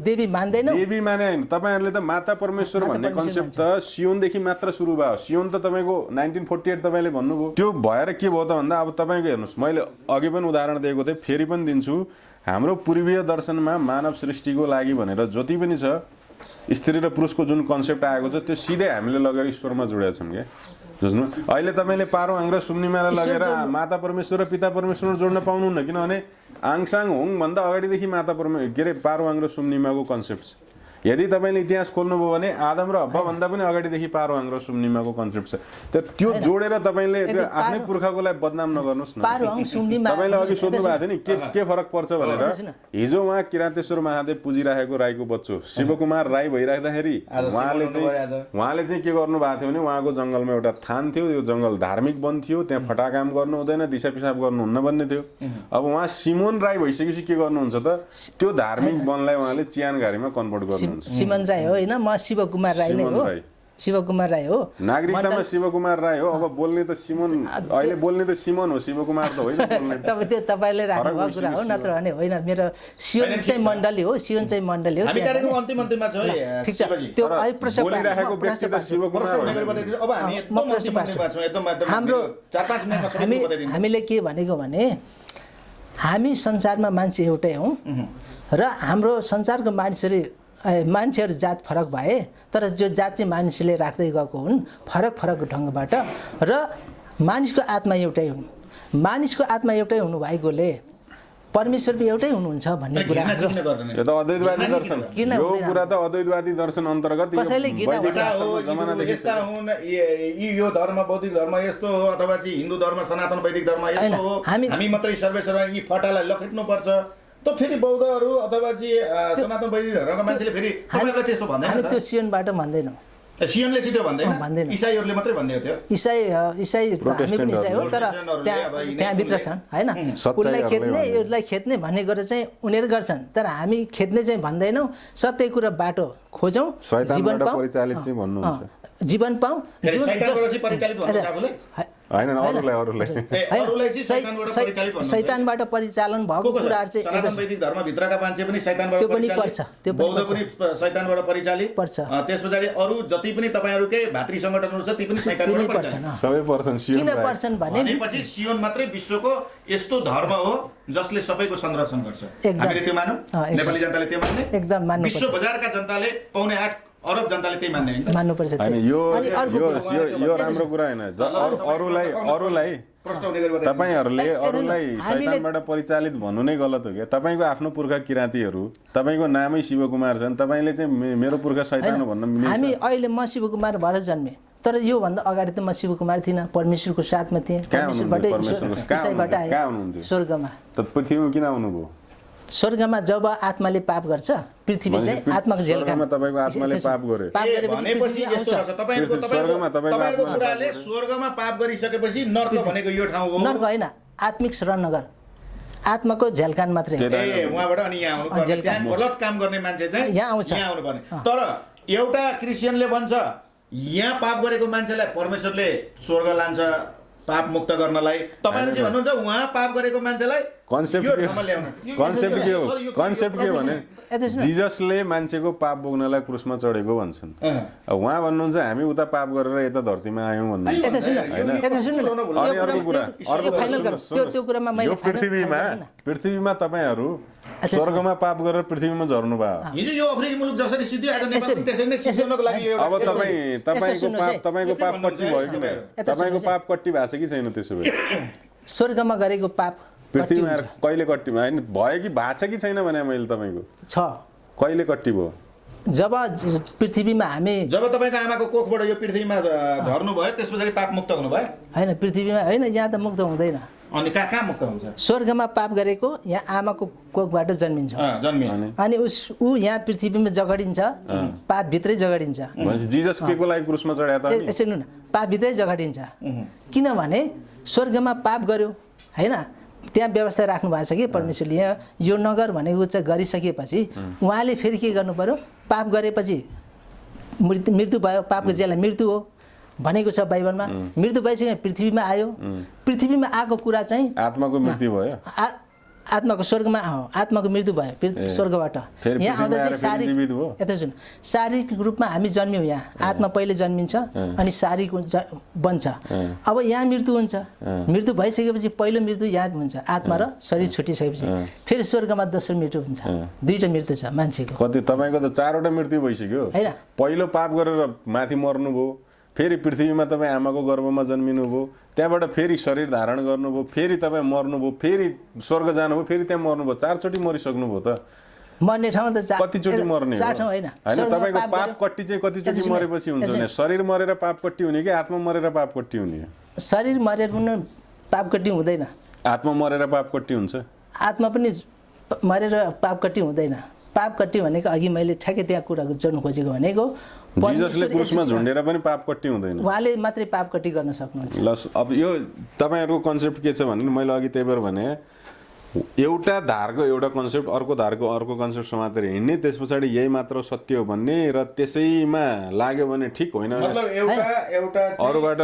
देवी मान्दैन, देवी माने होइन। तपाईँहरूले त माता परमेश्वर भन्ने कन्सेप्ट त सियोनदेखि मात्र सुरु भयो। सियोन त तपाईँको 1948 तपाईँले भन्नुभयो। त्यो भएर के भयो त भन्दा अब तपाईँको हेर्नुहोस्, मैले अघि पनि उदाहरण दिएको थिएँ, फेरि पनि दिन्छु। हाम्रो पूर्वीय दर्शनमा मानव सृष्टिको लागि भनेर जति पनि छ, स्त्री र पुरुषको जुन कन्सेप्ट आएको छ त्यो सिधै हामीले लगेर ईश्वरमा जोडेका छौँ क्या। बुझ्नु, अहिले तपाईँले पारुहाङ र सुम्निमालाई लगेर माता परमेश्वर र पिता परमेश्वर जोड्न पाउनुहुन्न, किनभने आङसाङ होङ भन्दा अगाडिदेखि माता पारुहाङ र सुम्निमाको कन्सेप्ट छ। यदि तपाईँले इतिहास खोल्नुभयो भने आदम र हब्बा भन्दा पनि अगाडिदेखि पारुहाङ र सुम्निमाको कन्सेप्ट छ। त्यो जोडेर तपाईँले आफ्नै पुर्खाको लागि बदनाम नगर्नुहोस् न। तपाईँले अघि सोध्नु भएको थियो नि के फरक पर्छ भनेर। हिजो उहाँ किरातेश्वर महादेव पुजिराखेको राईको बच्चो शिवकुमार राई भइराख्दाखेरि उहाँले चाहिँ के गर्नु भएको थियो भने उहाँको जङ्गलमा एउटा थान थियो, यो जङ्गल धार्मिक वन थियो, त्यहाँ फटा काम गर्नु हुँदैन, दिशा पिसाब गर्नुहुन्न भन्ने थियो। अब उहाँ सिमोन राई भइसकेपछि के गर्नुहुन्छ त, त्यो धार्मिक वनलाई उहाँले चियानघारीमा कन्भर्ट गर्नु। सिमन राई हो होइन, म शिवकुमार राई नै हो। शिवकुमार राई हो। नागरिकतामा शिवकुमार राई हो। अब बोल्ने त सिमन, अहिले बोल्ने त सिमन हो, शिवकुमार त होइन बोल्ने। त्यो तपाईँले राख्नुभएको कुरा हो, नत्र भने होइन। मेरो सियोन चाहिँ मण्डली हो, सियोन चाहिँ मण्डली हो। हामी कार्यक्रम अन्तिममा छौँ है ठिक छ, त्यो अहिले प्रश्न बोलिरहेको व्यक्ति त शिवकुमार हो। अब हामी एकदम हाम्रो 4-5 मिनेटमा सबै बताइदिनु। हामीले के भनेको भने हामी संसारमा मान्छे एउटै हौँ र हाम्रो संसारको मान्छेहरू जात फरक भए तर जो जात चाहिँ मानिसले राख्दै गएको हुन् फरक फरक ढङ्गबाट, र मानिसको आत्मा एउटै हुन्। मानिसको आत्मा एउटै हुनु भएकोले परमेश्वर पनि एउटै हुनुहुन्छ भन्ने कुरा यो त अद्वैतवादी दर्शन, यो कुरा त अद्वैतवादी दर्शन अन्तर्गत कसैले यस्ता हुन्, यो धर्म बौद्धिक धर्म यस्तो हो, अथवा चाहिँ हिन्दू धर्म सनातन वैदिक धर्म यस्तो हो, हामी मात्रै सर्वेसर्वा यी फटालाई लखेट्नुपर्छ, त फेरि बौद्धहरू अथवा चाहिँ सनातन वैदिक धर्मका मान्छेले फेरि तपाईँलाई त्यस्तो भन्दैन। हामी त्यो सियोनबाट भन्दैनौँ, सियोनले चाहिँ त्यो भन्दैन, इसाईहरूले मात्रै भन्ने हो त्यो। इसाई हामी पनि इसाई हो, तर त्यहाँभित्र छन् होइन। उसलाई खेद्ने भन्ने गरेर चाहिँ उनीहरू गर्छन्, तर हामी खेद्ने चाहिँ भन्दैनौँ। सत्य कुरा बाटो खोजौँ, जीवन पाऊँ, जीवन पाऊँ। शैतानबाट परिचालन भएको कुराहरू चाहिँ सनातन वैदिक धर्मभित्रका मान्छे पनि शैतानबाट परिचालित, बौद्ध पनि शैतानबाट परिचालित पर्छ। त्यस पछाडि अरू जति पनि तपाईँहरूकै भातृ सङ्गठनहरू छ ती पनि शैतानबाट परिचालित सबै पर्छन्। किन पर्छन् भनेपछि सियोन मात्रै विश्वको यस्तो धर्म हो जसले सबैको संरक्षण गर्छ। हामीले त्यो मानौँ, नेपाली जनताले त्यो मान्ने, एकदम मान्नु, विश्व बजारका जनताले 8.5 अरब जनताले त्यही मान्ने होइन, मान्नुपर्छ। यो राम्रो कुरा होइन। अरूलाई तपाईहरूले अरूलाई शैतानबाट परिचालित भन्नु नै गलत हो क्या। तपाईँको आफ्नो पुर्खा किराँतीहरू, तपाईँको नामै शिवकुमार छन्, तपाईँले चाहिँ मेरो पुर्खा शैतान हो भन्न मिल्छ? हामी अहिले म शिवकुमार भएर जन्मेँ, तर योभन्दा अगाडि त म शिवकुमार थिइनँ, परमेश्वरको साथमा थिएँ। परमेश्वरबाटै ईसाईबाट आएँ स्वर्गमा। त पृथ्वीमा किन आउनुभयो? स्वर्गमा जब आत्माले पाप गर्छ, पृथ्वी चाहिँ आत्माको जेलखाना। तपाईको आत्माले पाप गर्यो भनेपछि यस्तो छ, तपाईको कुराले स्वर्गमा पाप गरिसकेपछि नर्क भनेको यो ठाउँ हो। नर्क होइन, आत्मिक शरणनगर, आत्माको झेलखान मात्रै। उहाँबाट अनि यहाँ आउनु गलत काम गर्ने मान्छे चाहिँ यहाँ आउनु पर्ने। तर एउटा क्रिस्चियनले भन्छ यहाँ पाप गरेको मान्छेलाई परमेश्वरले स्वर्ग लान्छ पाप मुक्त गर्नलाई। तपाईहरु चाहिँ भन्नुहुन्छ उहाँ पाप गरेको मान्छेलाई कन्सेप्ट के भने जिजसले मान्छेको पाप बोक्नलाई क्रुसमा चढेको भन्छन्। उहाँ भन्नुहुन्छ हामी उता पाप गरेर यता धरतीमा आयौं भन्नु हैन। पृथ्वीमा तपाईहरु स्वर्गमा पाप गरेर पृथ्वीमा झर्नु भयो। हिजो यो अफ्रिकी मुलुक जसरी सिद्धियो आज त्यसरी नै सिद्धिनको लागि अब तपाईको पाप कट्टी भयो कि नै? तपाईको पाप कट्टी भएको छ कि छैन? त्यसो भए स्वर्गमा गरेको पाप पृथ्वीमा कहिले कट्टी हैन भयो कि भएको छ कि छैन भने मैले तपाईको छ। कहिले कट्टी भयो? जब पृथ्वीमा हामी जब तपाईको आमाको कोखबाट यो पृथ्वीमा झर्नु भयो त्यसपछि पाप मुक्त हुनु भयो? हैन, पृथ्वीमा हैन, यहाँ त मुक्त हुँदैन। अनि कहाँ मुक्त हुन्छ? स्वर्गमा पाप गरेको यहाँ आमाको कोखबाट जन्मिन्छ, अनि ऊ यहाँ पृथ्वीमा जगडिन्छ, पाप भित्रै जगडिन्छ। जिजस केको लागि क्रुसमा चढ्या त? सुन्नु न, पाप भित्रै जगडिन्छ। किनभने स्वर्गमा पाप गर्यो हैन, त्यहाँ व्यवस्था राख्नु भएको छ कि परमेश्वरले यहाँ यो नगर भनेको चाहिँ गरिसकेपछि उहाँले फेरि के गर्नु पर्यो? पाप गरेपछि मृत्यु भयो, पापको जेला मृत्यु हो भनेको छ बाइबलमा। मृत्यु भइसक्यो, पृथ्वीमा आयो। पृथ्वीमा आएको कुरा चाहिँ आत्माको मृत्यु भयो, आत्माको स्वर्गमा आत्माको मृत्यु भयो स्वर्गबाट। यहाँ आउँदा चाहिँ यता सुन, शारीरिक रूपमा हामी जन्म्यौँ, यहाँ आत्मा पहिले जन्मिन्छ अनि शारीरिक बन्छ। अब यहाँ मृत्यु हुन्छ, मृत्यु भइसकेपछि पहिलो मृत्यु यहाँ हुन्छ, आत्मा र शरीर छुटिसकेपछि फेरि स्वर्गमा दोस्रो मृत्यु हुन्छ। दुईवटा मृत्यु छ मान्छेको। कति तपाईको त 4वटा मृत्यु भइसक्यो हैन? पहिलो पाप गरेर माथि मर्नुभयो, फेरि पृथ्वीमा तपाईँ आमाको गर्भमा जन्मिनुभयो, त्यहाँबाट फेरि शरीर धारण गर्नुभयो, फेरि तपाईँ मर्नुभयो, फेरि स्वर्ग जानुभयो, फेरि त्यहाँ मर्नुभयो। 4 चोटि मरिसक्नुभयो त। मर्ने ठाउँ त कतिचोटि मर्ने हो? 4 ठाउँ हैन। तपाईको पाप कट्टी चाहिँ कतिचोटि मरेपछि हुन्छ नि? शरीर मरेर पाप कट्टी हुने कि आत्मा मरेर पाप कट्टी हुने? शरीर मरेर पनि पाप कट्टी हुँदैन, आत्मा मरेर पाप कट्टी हुन्छ। आत्मा पनि मरेर पाप कट्टी हुँदैन। पाप कट्टी भनेको अघि मैले ठ्याक्कै त्यहाँ कुरा जोड्नु खोजेको भनेको जिजसले क्रुसमा झुन्डेर पनि पाप कट्टी हुँदैन, उहाँले मात्रै पाप कट्टी गर्न सक्नुहुन्छ। ल अब यो तपाईहरुको कन्सेप्ट के छ भने मैले अघि त्यही भएर भने एउटा धारको एउटा कन्सेप्ट अर्को धारको अर्को कन्सेप्ट समातेर हिँड्ने, त्यस पछाडि यही मात्र सत्य हो भन्ने र त्यसैमा लाग्यो भने ठिक होइन, मतलब एउटा अरूबाट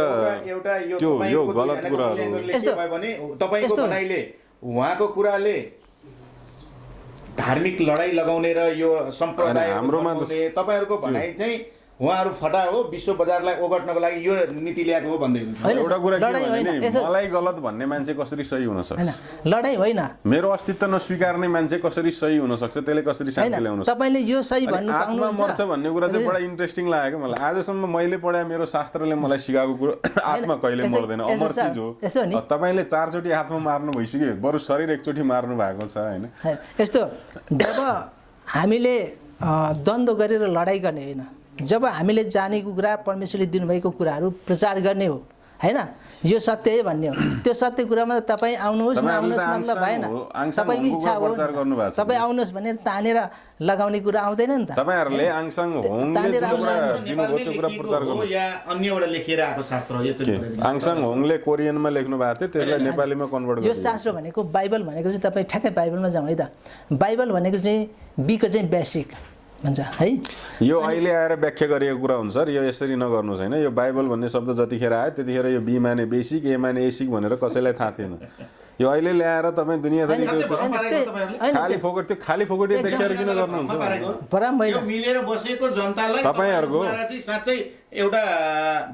यो गलत कुराहरू यस्तो भयो भने तपाईको भनाइले उहाँको कुराले धार्मिक लडाई लगाउने र यो सम्प्रदाय हाम्रोमा तपाईहरुको भनाइ चाहिँ उहाँहरु फटा हो, विश्व बजारलाई ओगट्नको लागि यो नीति ल्याएको हो भन्दै हुनुहुन्छ। एउटा कुरा के भने मलाई गलत भन्ने मान्छे कसरी सही हुन सक्छ? हैन, लडाई होइन। मेरो अस्तित्व नस्वीकार्ने मान्छे कसरी सही हुन सक्छ? त्यसले कसरी शान्ति ल्याउन सक्छ? तपाईले यो सही भन्नु आत्मा मर्छ भन्ने कुरा चाहिँ बडा इन्ट्रेस्टिङ लाग्यो मलाई। आजसम्म मैले पढाए मेरो शास्त्रले मलाई सिकाएको कुरो आत्मा कहिले मर्दैन, अमर चिज हो। तपाईले 4 चोटी आत्मा मार्नु भइसक्यो, बरु शरीर एकचोटी मार्नु भएको छ हैन? यस्तो जब हामीले द्वन्द्व गरेर लडाई गर्ने होइन, जब हामीले जानेको कुरा परमेश्वरले दिनुभएको कुराहरू प्रचार गर्ने हो हैन, यो सत्य है भन्ने हो। त्यो सत्य कुरामा तपाईँ आउनुहोस् नआउनुहोस् मतलब भएन, तपाईँको इच्छा हो। तपाईँ आउनुहोस् भनेर तानेर लगाउने कुरा आउँदैन नि त। तपाईहरुले आङसाङ होङले दिनुभयो त्यो कुरा प्रचार गर्नु या अन्यबाट लेखिएर आएको शास्त्र हो? यो त आङसाङ होङले कोरियनमा लेख्नु भएको थियो, त्यसलाई नेपालीमा कन्भर्ट यो शास्त्र भनेको बाइबल भनेको चाहिँ तपाईँ ठ्याक्कै बाइबलमा जाउँ है त। बाइबल भनेको चाहिँ बीको चाहिँ बेसिक भन्छ है। यो अहिले आएर व्याख्या गरिएको कुरा हुन्छ र यो यसरी नगर्नुहोस् हैन। यो बाइबल भन्ने शब्द जतिखेर आयो त्यतिखेर यो बी माने बेसिक, ए माने एसिक भनेर कसैलाई थाहा थिएन। यो अहिले ल्याएर तपाईँ दुनियाँभरि खाली फोकट त्यो खाली फोकट व्याख्याहरू किन गर्नुहुन्छ? यो मिलेर बसेको जनतालाई तपाईहरुको चाहिँ साच्चै एउटा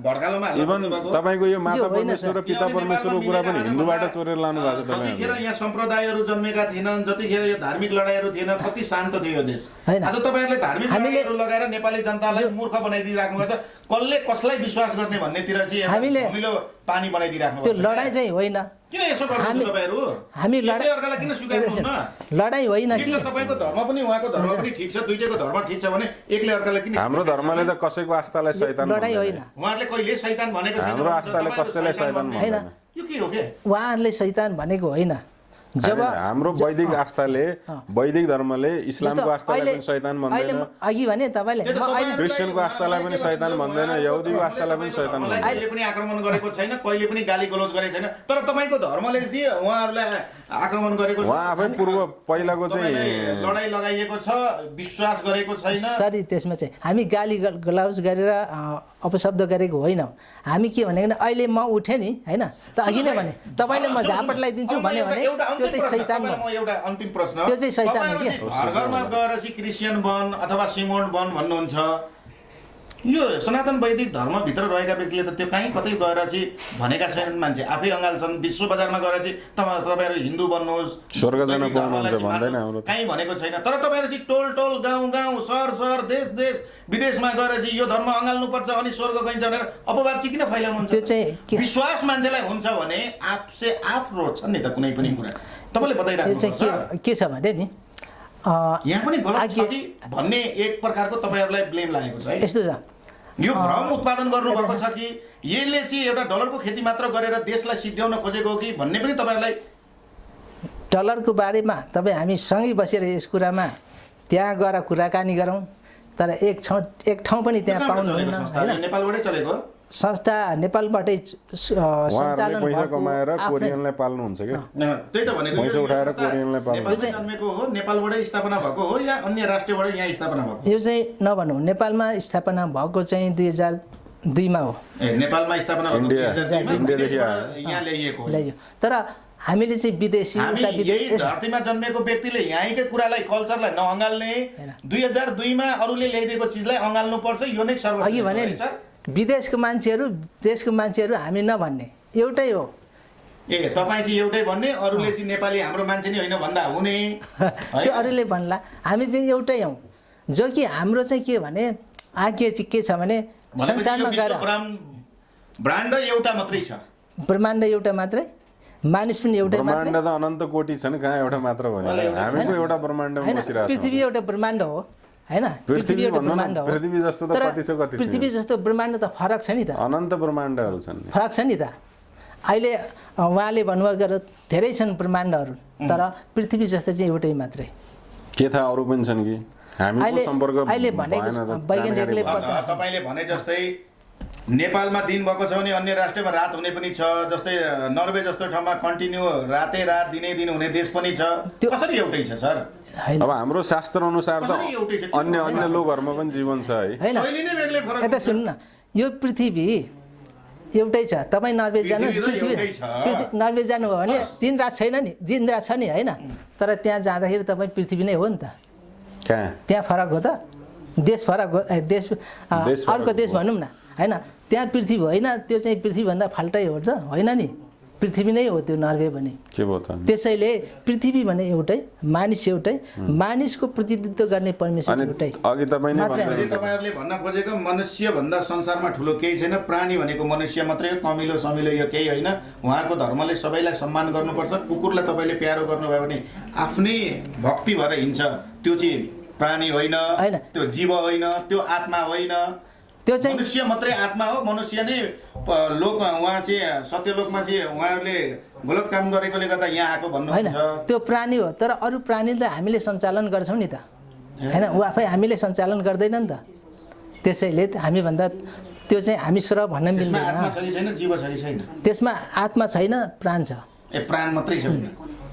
भड्कालोमा इभन तपाईको यो माता परमेश्वर र पिता परमेश्वरको कुरा पनि हिन्दूबाट चोरेर लानु भएको छ। तपाईहरु जतिखेर यहाँ सम्प्रदायहरू जन्मेका थिएनन्, जतिखेर यो धार्मिक लडाइहरू थिएन, कति शान्त थियो यो देश। आज तपाईहरुले धार्मिक लडाइहरू लगाएर नेपाली जनतालाई मूर्ख बनाइदिइराख्नु भएको छ। कसले कसलाई विश्वास गर्ने भन्नेतिर चाहिँ हामीले पानी बनाइदिइराख्नु भएको छ। त्यो लडाई चाहिँ होइन। किन यसो गर्नुहुन्छ तपाईहरु? हामी अर्कालाई किन स्वीकार्नुहुन्न? लडाई होइन कि तपाईको धर्म पनि उहाँको धर्म पनि ठीक छ, दुईटैको धर्म ठीक छ भने एकले अर्कालाई किन? हाम्रो धर्मले त कसैको आस्थालाई शैतान लडाई होइन। उहाँले कहिले शैतान भनेको छैन। हाम्रो आस्थाले कसैलाई शैतान भन्दैन। यो के हो के? उहाँहरूले शैतान भनेको होइन। जब हाम्रो वैदिक आस्थाले वैदिक धर्मले इस्लामको आस्थालाई पनि शैतान भन्दैन, अघि भने तपाईले क्रिश्चियनको आस्थालाई पनि शैतान भन्दैन, यहुदीको आस्थालाई पनि शैतान भन्दैन। अहिले पनि आक्रमण गरेको छैन, कहिले पनि गाली गलौज गरेको छैन। तर तपाईको धर्मले चाहिँ उहाँहरूलाई आक्रमण गरेको छ। उहाँ आफै पूर्व पहिलाको चाहिँ लडाई लगाइएको छ, विश्वास गरेको छैन। सरी, त्यसमा चाहिँ हामी गाली गलौज गरेर अपशब्द गरेको होइनौँ। हामी के भनेको अहिले म उठेँ नि हैन, त अघि नै भने तपाईले म झापट लगाइदिन्छु भने त्यो चाहिँ शैतान हो। एउटा अन्तिम प्रश्न, त्यो चाहिँ शैतान हो के? घरमा गएर चाहिँ क्रिस्चियन बन अथवा सिमोन बन भन्नुहुन्छ। यो सनातन वैदिक धर्मभित्र रहेका व्यक्तिले त त्यो कहीँ कतै गएर चाहिँ भनेका छैनन्। मान्छे आफै अङ्गाल छन्, विश्व बजारमा गएर चाहिँ तपाईहरु हिन्दू बन्नुहोस्, स्वर्ग जान पाउनुहुन्छ भन्दैन हाम्रो, कहीँ भनेको छैन। तर तपाईहरु चाहिँ टोल टोल गाउँ गाउँ सहर सहर देश देश विदेशमा गएर चाहिँ यो धर्म अँगाल्नुपर्छ अनि स्वर्ग गइन्छ भनेर अपवाद चाहिँ किन फैलाउनुहुन्छ? त्यो चाहिँ विश्वास मान्छेलाई हुन्छ भने आफसे आफ रोज्छ नि त कुनै पनि कुरा। तपाईले बताइराख्नु त्यो चाहिँ के छ भने नि यहाँ पनि गलत छ कि भन्ने एक प्रकारको तपाईहरुलाई ब्लेम लागेको छ है। यस्तो छ, यो भ्रम उत्पादन गर्नुभएको छ कि यसले चाहिँ एउटा डलरको खेती मात्र गरेर देशलाई सिद्ध्याउन खोजेको हो कि भन्ने पनि तपाईहरुलाई। डलरको बारेमा तपाईँ हामी सँगै बसेर यस कुरामा त्यहाँ गएर कुराकानी गरौँ, तर एक ठाउँ पनि त्यहाँ पाउनुहुन्न हैन। नेपालबाटै चलेको संस्था नेपालबाटै सञ्चालन पैसा कमाएर कोरियनलाई पाल्नुहुन्छ के? त्यही त भनेको पैसा उठाएर कोरियनलाई पाल्नु। नेपालमै जन्मेको हो, नेपालबाटै स्थापना भएको हो या अन्य राष्ट्रबाट यहाँ स्थापना भएको? यो चाहिँ नभनौँ, नेपालमा स्थापना भएको चाहिँ 2002 मा हो। नेपालमा स्थापना भएको इन्डियादेखि यहाँ ल्याइएको हो। तर हामीले चाहिँ विदेशी यही धरतीमा जन्मेको व्यक्तिले यहीँकै कुरालाई कल्चरलाई नअँगाल्ने, 2002 मा अरूले ल्याइदिएको चिजलाई अँगाल्नु पर्छ, यो नै सर्वश्रेष्ठ। अघि भने विदेशको मान्छेहरू देशको मान्छेहरू हामी नभन्ने एउटै हो। ए तपाईँ चाहिँ एउटै भन्ने, अरूले चाहिँ नेपाली हाम्रो मान्छे नै होइन भन्दा हुने? त्यो अरूले भन्ला, हामी चाहिँ एउटै हौँ। जो कि हाम्रो चाहिँ के भने आज्ञा चाहिँ के छ भने संसारमा गएर ब्रान्ड एउटा मात्रै छ, ब्रह्माण्ड एउटा मात्रै, मानिस पनि एउटै मात्रै। ब्रह्माण्ड त अनन्त कोटी छन्, कहाँ एउटा मात्र भने हामीको एउटा ब्रह्माण्डमा बसिरहेको छ। पृथ्वी एउटा ब्रह्माण्ड हो हैन, पृथ्वी एउटा ब्रह्माण्ड हो। पृथ्वी जस्तो त कति छ कति छ? पृथ्वी जस्तो ब्रह्माण्ड त फरक छ नि त, अनन्त ब्रह्माण्डहरू छन्, फरक छ नि त। अहिले उहाँले भन्नुभएको धेरै छन् ब्रह्माण्डहरू, तर पृथ्वी जस्तो चाहिँ एउटै मात्रै। के थाहा अरू पनि छन् कि? हामीको सम्पर्क अहिले भनेको वैज्ञानिकले तपाईले भने जस्तै नेपालमा दिन भएको छ भने अन्य राष्ट्रमा रात हुने पनि छ, जस्तै नर्वे जस्तो ठाउँमा कन्टिन्यू रातै रात दिनै दिन हुने देश पनि छ। कसरी एउटै छ सर? अब हाम्रो शास्त्र अनुसार त कसरी एउटै छ? अन्य लोकहरूमा पनि जीवन छ है। हैन शैली नै बेग्लै फरक यता सुन्नु न, यो पृथ्वी एउटै छ। तपाईँ नर्वे जानुहोस्, नर्वे जानुभयो भने दिन रात छैन नि, दिन रात छ नि होइन, तर त्यहाँ जाँदाखेरि तपाईँ पृथ्वी नै हो नि त। कहाँ त्यहाँ फरक हो त, देश फरक हो, देश अर्को देश भनौँ न होइन। त्यहाँ पृथ्वी होइन, त्यो चाहिँ पृथ्वीभन्दा फाल्टै हो त होइन नि, पृथ्वी नै हो त्यो नर्वे भने। के भयो त? त्यसैले पृथ्वी भने एउटै, मानिस एउटै, मानिसको प्रतिनिधित्व गर्ने परमेश्वर एउटै। अघि तपाईँ नै भने तपाईँहरूले भन्न खोजेको मनुष्यभन्दा संसारमा ठुलो केही छैन, प्राणी भनेको मनुष्य मात्रै हो, कमिलो समिलो यो केही होइन। उहाँको धर्मले सबैलाई सम्मान गर्नुपर्छ। कुकुरलाई तपाईँले प्यारो गर्नुभयो भने आफ्नै भक्ति भएर हिँड्छ, त्यो चाहिँ प्राणी होइन, त्यो जीव होइन, त्यो आत्मा होइन, त्यो चाहिँ मनुष्य मात्रै आत्मा हो। मनुष्य नै लोकमा, उहाँ चाहिँ सत्यलोकमा चाहिँ उहाँहरूले गलत काम गरेकोले गर्दा यहाँ आएको होइन, भन्नुहुन्छ। त्यो प्राणी हो, तर अरू प्राणी त हामीले सञ्चालन गर्छौँ नि त होइन, ऊ आफै हामीले सञ्चालन गर्दैन नि त। त्यसैले हामीभन्दा त्यो चाहिँ हामी स्वर भन्न मिल्दैन। आत्मा छ कि छैन, जीव छ कि छैन? त्यसमा आत्मा छैन, प्राण छ। प्राण मात्रै छ?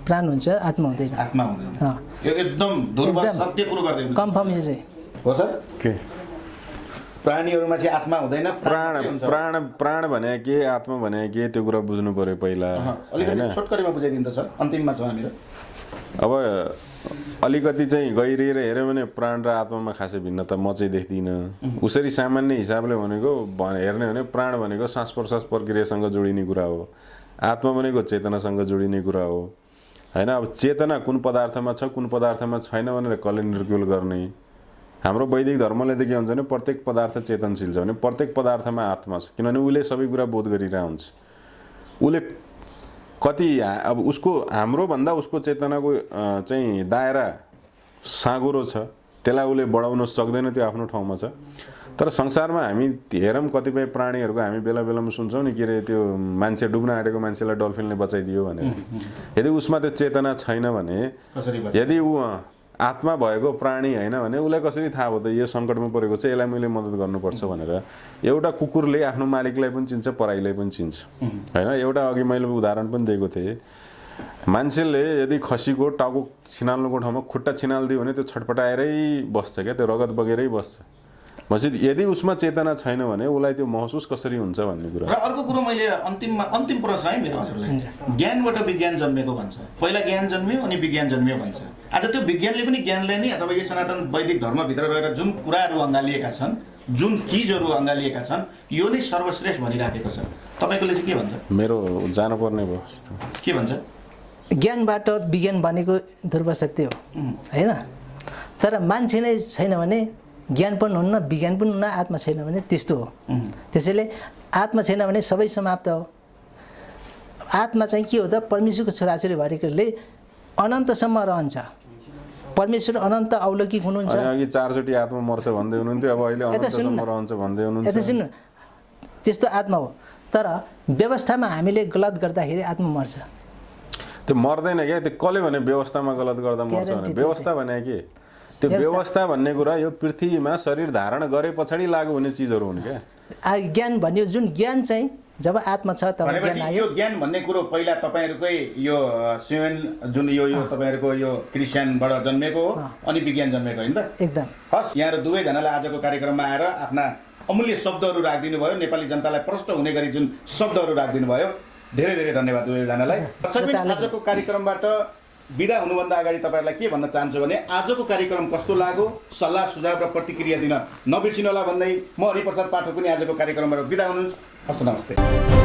प्राण हुन्छ, आत्मा हुँदैन। आत्मा हुँदैन, यो एकदम ध्रुव सत्य कुरो गर्दै हुनुहुन्छ। कन्फर्म यो चाहिँ हो सर? के प्राणीहरूमा चाहिँ आत्मा हुँदैन, प्राण भने के, आत्मा भने के, त्यो कुरा बुझ्नु पर्यो पहिला। अलिकति छोटकरीमा बुझाइदिनु त सर, अन्तिममा छौँ हामी। अब अलिकति चाहिँ गहिरिएर हेऱ्यो भने प्राण र आत्मामा खासै भिन्नता म चाहिँ देख्दिनँ। उसरी सामान्य हिसाबले भनेको हेर्ने भने प्राण भनेको श्वास प्रश्वास प्रक्रियासँग जोडिने कुरा हो, आत्मा भनेको चेतनासँग जोडिने कुरा हो होइन। अब चेतना कुन पदार्थमा छ, कुन पदार्थमा छैन भनेर कसले निर्कुल गर्ने? हाम्रो वैदिक धर्मले त के हुन्छ भने प्रत्येक पदार्थ चेतनशील छ भने प्रत्येक पदार्थमा आत्मा छ, किनभने उसले सबै कुरा बोध गरिरहेको हुन्छ। उसले कति अब उसको हाम्रोभन्दा उसको चेतनाको चाहिँ दायरा साँगुरो छ, त्यसलाई उसले बढाउन सक्दैन, त्यो आफ्नो ठाउँमा छ। तर संसारमा हामी हेरौँ कतिपय प्राणीहरूको हामी बेला बेलामा सुन्छौँ नि, के अरे त्यो मान्छे डुब्न आँटेको मान्छेलाई डल्फिनले बचाइदियो भनेर। यदि उसमा त्यो चेतना छैन भने, यदि ऊ आत्मा भएको प्राणी होइन भने उसलाई कसरी थाहा भयो त यो सङ्कटमा परेको छ, यसलाई मैले मद्दत गर्नुपर्छ भनेर? एउटा कुकुरले आफ्नो मालिकलाई पनि चिन्छ, पराईलाई पनि चिन्छ होइन। एउटा अघि मैले उदाहरण पनि दिएको थिएँ, मान्छेले यदि खसीको टाउको छिनाल्नुको ठाउँमा खुट्टा छिनालिदियो भने त्यो छटपटाएरै बस्छ क्या, त्यो रगत बगेरै बस्छ। यदि उसमा चेतना छैन भने उसलाई त्यो महसुस कसरी हुन्छ भन्ने कुरा। र अर्को कुरो मैले अन्तिम प्रश्न है मेरो हजुरलाई, ज्ञानबाट विज्ञान जन्मेको भन्छ, पहिला ज्ञान जन्मियो अनि विज्ञान जन्मियो भन्छ। आज त्यो विज्ञानले पनि ज्ञानलाई नै अथवा यो सनातन वैदिक धर्मभित्र रहेर जुन कुराहरू अँगालिएका छन्, जुन चिजहरू अँगालिएका छन्, यो नै सर्वश्रेष्ठ भनिराखेको छ। तपाईँकोले चाहिँ के भन्छ? मेरो जानुपर्ने भयो के भन्छ? ज्ञानबाट विज्ञान बनेको ध्रुव सत्य हो होइन, तर मान्छे नै छैन भने ज्ञान पनि हुन्न, विज्ञान पनि हुन्न, आत्मा छैन भने त्यस्तो हो। त्यसैले आत्मा छैन भने सबै समाप्त हो। आत्मा चाहिँ के हो त? परमेश्वरको छोराछोरी भएकोले अनन्तसम्म रहन्छ। परमेश्वर अनन्त अलौकिक हुनुहुन्छ। अघि 4 चोटि आत्मा मर्छ भन्दै हुनुहुन्थ्यो, अब अहिले अनन्तसम्म रहन्छ भन्दै हुनुहुन्छ। यता सुन्नु, त्यस्तो आत्मा हो, तर व्यवस्थामा हामीले गलत गर्दाखेरि आत्मा मर्छ। त्यो मर्दैन क्या, त्यो कसले भने व्यवस्थामा गलत गर्दा मर्छ भने? व्यवस्था भने के? त्यो व्यवस्था भन्ने कुरा यो पृथ्वीमा शरीर धारण गरे पछाडि लागु हुने चिजहरू हुन् क्या। ज्ञान भन्यो, जुन ज्ञान चाहिँ जब आत्मा छ तब ज्ञान आयो। यो ज्ञान भन्ने कुरो पहिला तपाईँहरूकै यो स्वेन जुन यो तपाईँहरूको यो क्रिस्चियनबाट जन्मेको हो अनि विज्ञान जन्मेको होइन त? एकदम। हस्, यहाँहरू दुवैजनालाई आजको कार्यक्रममा आएर आफ्ना अमूल्य शब्दहरू राखिदिनु भयो, नेपाली जनतालाई प्रष्ट हुने गरी जुन शब्दहरू राखिदिनु भयो, धेरै धेरै धन्यवाद दुवैजनालाई। आजको कार्यक्रमबाट बिदा हुनुभन्दा अगाडि तपाईँहरूलाई के भन्न चाहन्छु भने आजको कार्यक्रम कस्तो लाग्यो, सल्लाह सुझाव र प्रतिक्रिया दिन नबिर्सिनु होला भन्दै म हरिप्रसाद पाठक पनि आजको कार्यक्रमबाट बिदा हुनुहुन्छ। हस्, नमस्ते।